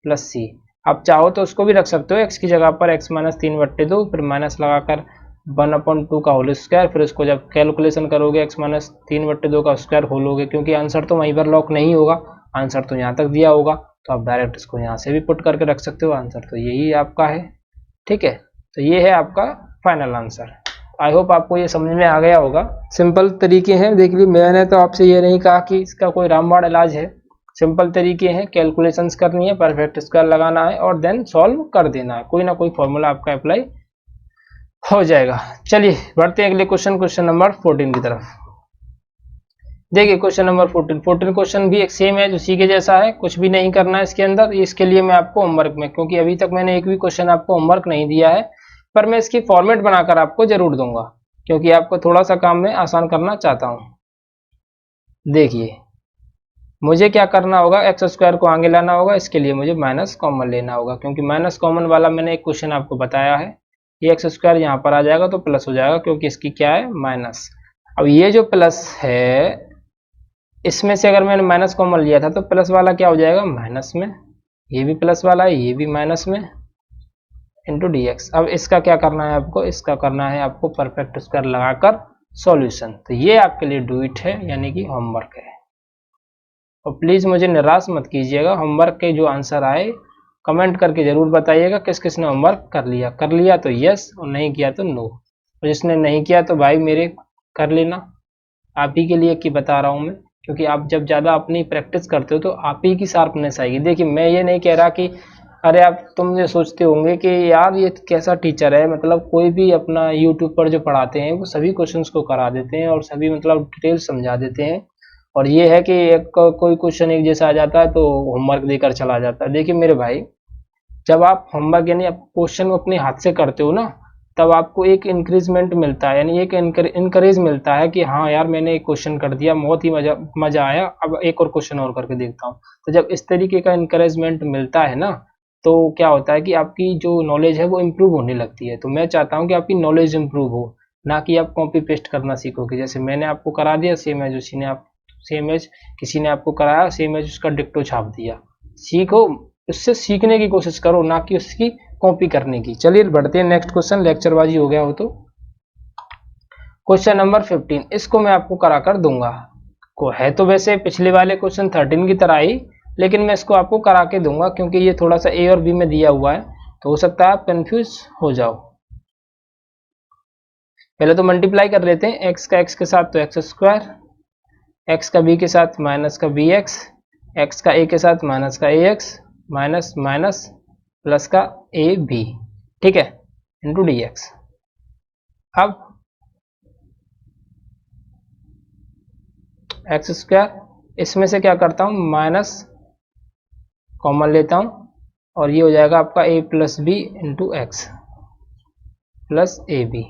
plus c. आप चाहो तो उसको भी रख सकते हो, x की जगह पर x माइनस 3/2 फिर माइनस लगाकर 1/2 का होल स्क्वायर, फिर इसको जब कैलकुलेशन करोगे x माइनस 3/2 का स्क्वायर खोलोगे, क्योंकि आंसर तो वहीं पर लॉक नहीं होगा, आंसर तो यहाँ तक दिया होगा, तो आप डायरेक्ट इसको यहाँ से भी पुट करके रख सकते हो, आंसर तो यही आपका है, ठीक है। तो ये है आपका फाइनल आंसर। आई होप आपको ये समझ में आ गया होगा, सिंपल तरीके हैं। देख ली मैंने तो आपसे ये नहीं कहा कि इसका कोई रामबाण इलाज है, सिंपल तरीके हैं, कैलकुलेशंस करनी है, परफेक्ट स्क्वायर लगाना है और देन सॉल्व कर देना है, कोई ना कोई फॉर्मूला आपका अप्लाई हो जाएगा। चलिए बढ़ते हैं अगले क्वेश्चन नंबर 14 की तरफ। देखिए क्वेश्चन नंबर 14 क्वेश्चन भी एक सेम है, उसी के जैसा है, कुछ भी नहीं करना है इसके अंदर। इसके लिए मैं आपको होमवर्क में, क्योंकि अभी तक मैंने एक भी क्वेश्चन आपको होमवर्क नहीं दिया है, पर मैं इसकी फॉर्मेट बनाकर आपको जरूर दूंगा, क्योंकि आपको थोड़ा सा काम में आसान करना चाहता हूं। देखिए मुझे क्या करना होगा, एक्स स्क्वायर को आगे लाना होगा, इसके लिए मुझे माइनस कॉमन लेना होगा, क्योंकि माइनस कॉमन वाला मैंने एक क्वेश्चन आपको बताया है। ये एक्स स्क्वायर यहाँ पर आ जाएगा तो प्लस हो जाएगा, क्योंकि इसकी क्या है माइनस। अब ये जो प्लस है इसमें से अगर मैंने माइनस कॉमन लिया था तो प्लस वाला क्या हो जाएगा माइनस में, ये भी प्लस वाला है ये भी माइनस में, इंटू डी एक्स। अब इसका क्या करना है आपको, इसका करना है आपको परफेक्ट स्क्वायर लगाकर सॉल्यूशन। तो ये आपके लिए डू इट है, यानी कि होमवर्क है। और प्लीज़ मुझे निराश मत कीजिएगा, होमवर्क के जो आंसर आए कमेंट करके ज़रूर बताइएगा किस किसने होमवर्क कर लिया तो यस, और नहीं किया तो नो। और जिसने नहीं किया तो भाई मेरे कर लेना, आप ही के लिए कि बता रहा हूँ मैं, क्योंकि आप जब ज़्यादा अपनी प्रैक्टिस करते हो तो आप ही की शार्पनेस आएगी। देखिए मैं ये नहीं कह रहा कि अरे आप तुम ये सोचते होंगे कि यार ये कैसा टीचर है, मतलब कोई भी अपना यूट्यूब पर जो पढ़ाते हैं वो सभी क्वेश्चंस को करा देते हैं और सभी मतलब डिटेल समझा देते हैं, और ये है कि एक कोई क्वेश्चन एक जैसा आ जाता है तो होमवर्क देकर चला जाता है। देखिए मेरे भाई जब आप होमवर्क यानी क्वेश्चन को अपने हाथ से करते हो ना, तब आपको एक इंक्रीजमेंट मिलता है, यानी एक इनकरेज मिलता है कि हाँ यार मैंने एक क्वेश्चन कर दिया, बहुत ही मजा आया, अब एक और क्वेश्चन और करके देखता हूँ। तो जब इस तरीके का इनकरेजमेंट मिलता है ना, तो क्या होता है कि आपकी जो नॉलेज है वो इम्प्रूव होने लगती है। तो मैं चाहता हूँ कि आपकी नॉलेज इम्प्रूव हो, ना कि आप कॉपी पेस्ट करना सीखोगे। जैसे मैंने आपको करा दिया सेम एज किसी ने आपको कराया सेम एज उसका डिक्टो छाप दिया। सीखो, उससे सीखने की कोशिश करो, ना कि उसकी कॉपी करने की। चलिए बढ़ते हैं नेक्स्ट क्वेश्चन, लेक्चरबाजी हो गया हो तो। क्वेश्चन नंबर 15, इसको मैं आपको करा कर दूंगा। को है तो वैसे पिछले वाले क्वेश्चन 13 की तरह ही, लेकिन मैं इसको आपको करा के दूंगा क्योंकि ये थोड़ा सा ए और बी में दिया हुआ है, तो हो सकता है आप कंफ्यूज हो जाओ। पहले तो मल्टीप्लाई कर लेते हैं, एक्स का एक्स के साथ तो एक्स स्क्वायर, एक्स का बी के साथ माइनस का बी एक्स, एक्स का ए के साथ माइनस का ए एक्स, माइनस माइनस प्लस का ए बी, ठीक है, इंटू डी एक्स। अब एक्स स्क्वायर, इसमें से क्या करता हूँ माइनस कॉमन लेता हूँ, और ये हो जाएगा आपका a plus b into x plus a b.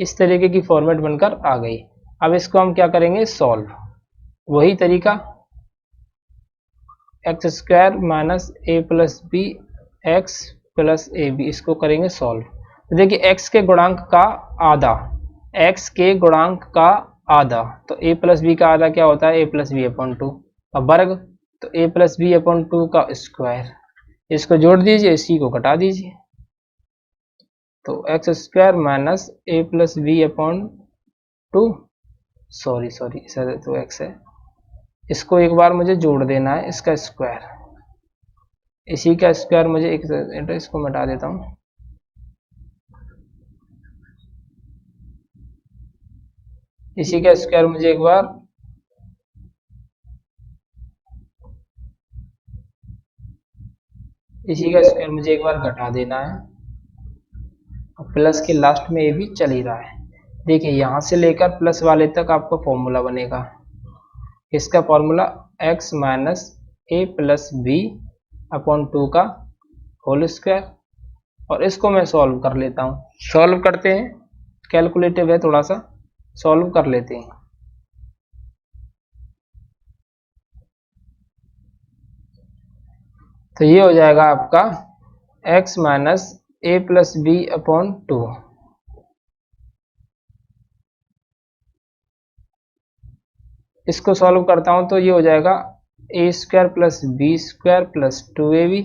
इस तरीके की फॉर्मेट बनकर आ गई। अब इसको हम क्या करेंगे, सॉल्व। वही तरीका, x square minus a plus b x plus a b, इसको करेंगे सॉल्व। तो देखिए एक्स के गुणांक का आधा, एक्स के गुणांक का आधा, तो ए प्लस बी का आधा क्या होता है, a plus b upon two का वर्ग, तो a plus b upon two का स्क्वायर। इसको जोड़ दीजिए, इसी को घटा दीजिए, तो x square minus a plus b upon two, sorry sir तो एक्स है, इसको एक बार मुझे जोड़ देना है, इसका स्क्वायर, इसी का स्क्वायर मुझे एक, इसको मिटा देता हूँ, इसी का स्क्वायर मुझे एक बार घटा देना है, और प्लस के लास्ट में ये भी चल ही रहा है। देखिए यहाँ से लेकर प्लस वाले तक आपका फॉर्मूला बनेगा, इसका formula x minus a plus b upon two का होल स्क्वायर, और इसको मैं सॉल्व कर लेता हूँ। सॉल्व करते हैं, कैलकुलेटिव है थोड़ा सा, सॉल्व कर लेते हैं। तो ये हो जाएगा आपका x minus a plus b upon two, इसको सॉल्व करता हूं तो ये हो जाएगा a square plus b square plus two a b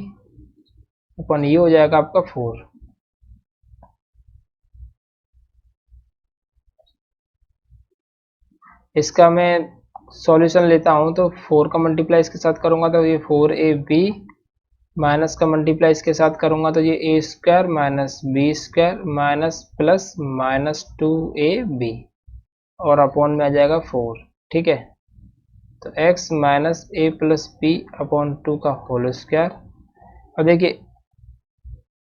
upon, ये हो जाएगा आपका 4। इसका मैं सॉल्यूशन लेता हूं तो 4 का मल्टीप्लाई इसके साथ करूंगा तो ये 4ab, माइनस का मल्टीप्लाई इसके साथ करूंगा तो ये a square minus b square minus plus minus 2ab, और अपॉन में आ जाएगा 4, ठीक है। तो x minus a plus b upon two का होल स्क्वायर, और देखिए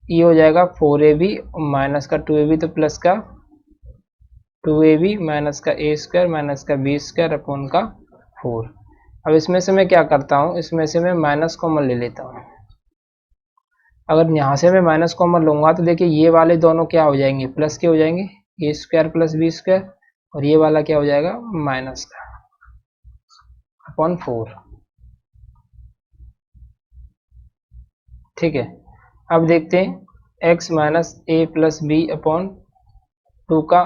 ये हो जाएगा 4ab माइनस का 2ab, तो प्लस का 2ab माइनस का ए स्क्वायर माइनस का बी स्क्वायर अपॉन का 4। अब इसमें से मैं क्या करता हूँ, इसमें से मैं माइनस कॉमन ले लेता हूँ। अगर यहाँ से मैं माइनस कॉमन लूँगा तो देखिए ये वाले दोनों क्या हो जाएंगे, प्लस के हो जाएंगे, ए स्क्वायर प्लस बी स्क्वायर, और ये वाला क्या हो जाएगा माइनस का अपॉन 4, ठीक है। अब देखते हैं x minus a plus b upon two का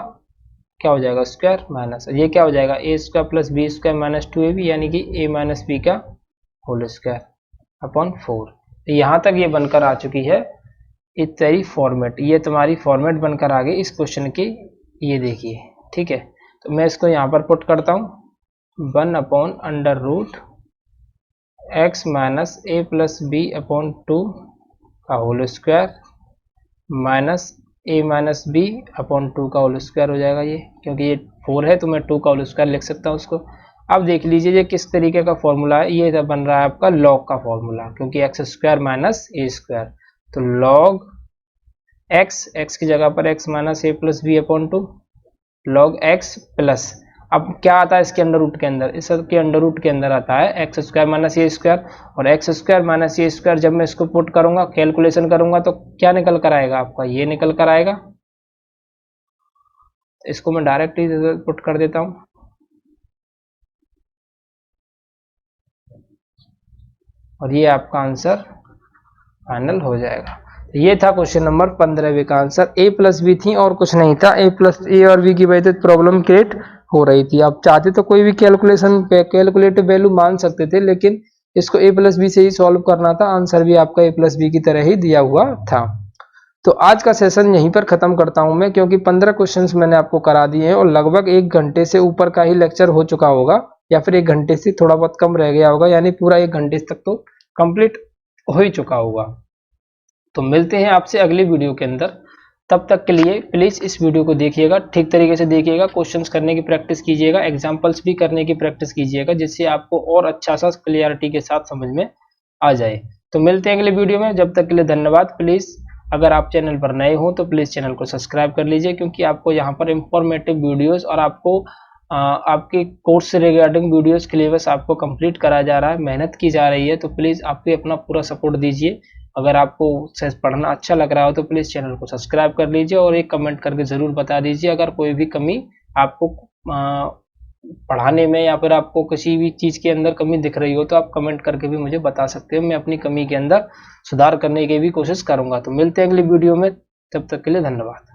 क्या हो जाएगा स्क्वायर माइनस, ये क्या हो जाएगा a square plus b square minus 2ab, यानी कि a माइनस बी का होल स्क्वायर अपॉन 4। तो यहाँ तक ये बनकर आ चुकी है इस तेरी फॉर्मेट, ये तुम्हारी फॉर्मेट बनकर आ गई इस क्वेश्चन की, ये देखिए, ठीक है। तो मैं इसको यहाँ पर पुट करता हूँ, 1 upon under root x minus a plus b upon two का whole square minus a minus b upon two का होल स्क्वायर हो जाएगा ये, क्योंकि ये 4 है तो मैं 2 का होल स्क्वायर लिख सकता हूँ उसको। अब देख लीजिए ये किस तरीके का फॉर्मूला है, ये बन रहा है आपका लॉग का फॉर्मूला, क्योंकि x square minus a square, तो लॉग एक्स की जगह पर x minus a plus b upon two, log x plus, अब क्या आता है इसके अंडर रूट के अंदर, इसके अंडर रूट के अंदर आता है x square minus a square, और x square minus a square जब मैं इसको पुट करूंगा कैलकुलेशन करूंगा तो क्या निकल कर आएगा आपका, ये निकल कर आएगा। इसको मैं डायरेक्ट ही पुट कर देता हूं, और ये आपका आंसर फाइनल हो जाएगा। ये था क्वेश्चन नंबर 15 का आंसर। ए प्लस बी थी और कुछ नहीं था, ए प्लस ए और बी की वजह से प्रॉब्लम क्रिएट हो रही थी। आप चाहते तो कोई भी कैलकुलेटिव वैल्यू मान सकते थे, लेकिन इसको ए प्लस बी से ही सॉल्व करना था। आंसर भी आपका ए प्लस बी की तरह ही दिया हुआ था। तो आज का सेशन यहीं पर खत्म करता हूं मैं, क्योंकि 15 क्वेश्चंस मैंने आपको करा दिए हैं और लगभग 1 घंटे से ऊपर का ही लेक्चर हो चुका होगा, या फिर 1 घंटे से थोड़ा बहुत कम रह गया होगा, यानी पूरा 1 घंटे तक तो कंप्लीट हो ही चुका होगा। तो मिलते हैं आपसे अगली वीडियो के अंदर, तब तक के लिए प्लीज़ इस वीडियो को देखिएगा, ठीक तरीके से देखिएगा, क्वेश्चंस करने की प्रैक्टिस कीजिएगा, एग्जाम्पल्स भी करने की प्रैक्टिस कीजिएगा, जिससे आपको और अच्छा सा क्लियरिटी के साथ समझ में आ जाए। तो मिलते हैं अगले वीडियो में, जब तक के लिए धन्यवाद। प्लीज़ अगर आप चैनल पर नए हो तो प्लीज़ चैनल को सब्सक्राइब कर लीजिए, क्योंकि आपको यहाँ पर इंफॉर्मेटिव वीडियोज़ और आपको आपके कोर्स से रिगार्डिंग वीडियोस सिलेबस आपको कंप्लीट करा जा रहा है, मेहनत की जा रही है। तो प्लीज़ आप भी अपना पूरा सपोर्ट दीजिए। अगर आपको पढ़ना अच्छा लग रहा हो तो प्लीज़ चैनल को सब्सक्राइब कर लीजिए, और एक कमेंट करके ज़रूर बता दीजिए अगर कोई भी कमी आपको पढ़ाने में या फिर आपको किसी भी चीज़ के अंदर कमी दिख रही हो, तो आप कमेंट करके भी मुझे बता सकते हो। मैं अपनी कमी के अंदर सुधार करने की भी कोशिश करूँगा। तो मिलते हैं अगली वीडियो में, तब तक के लिए धन्यवाद।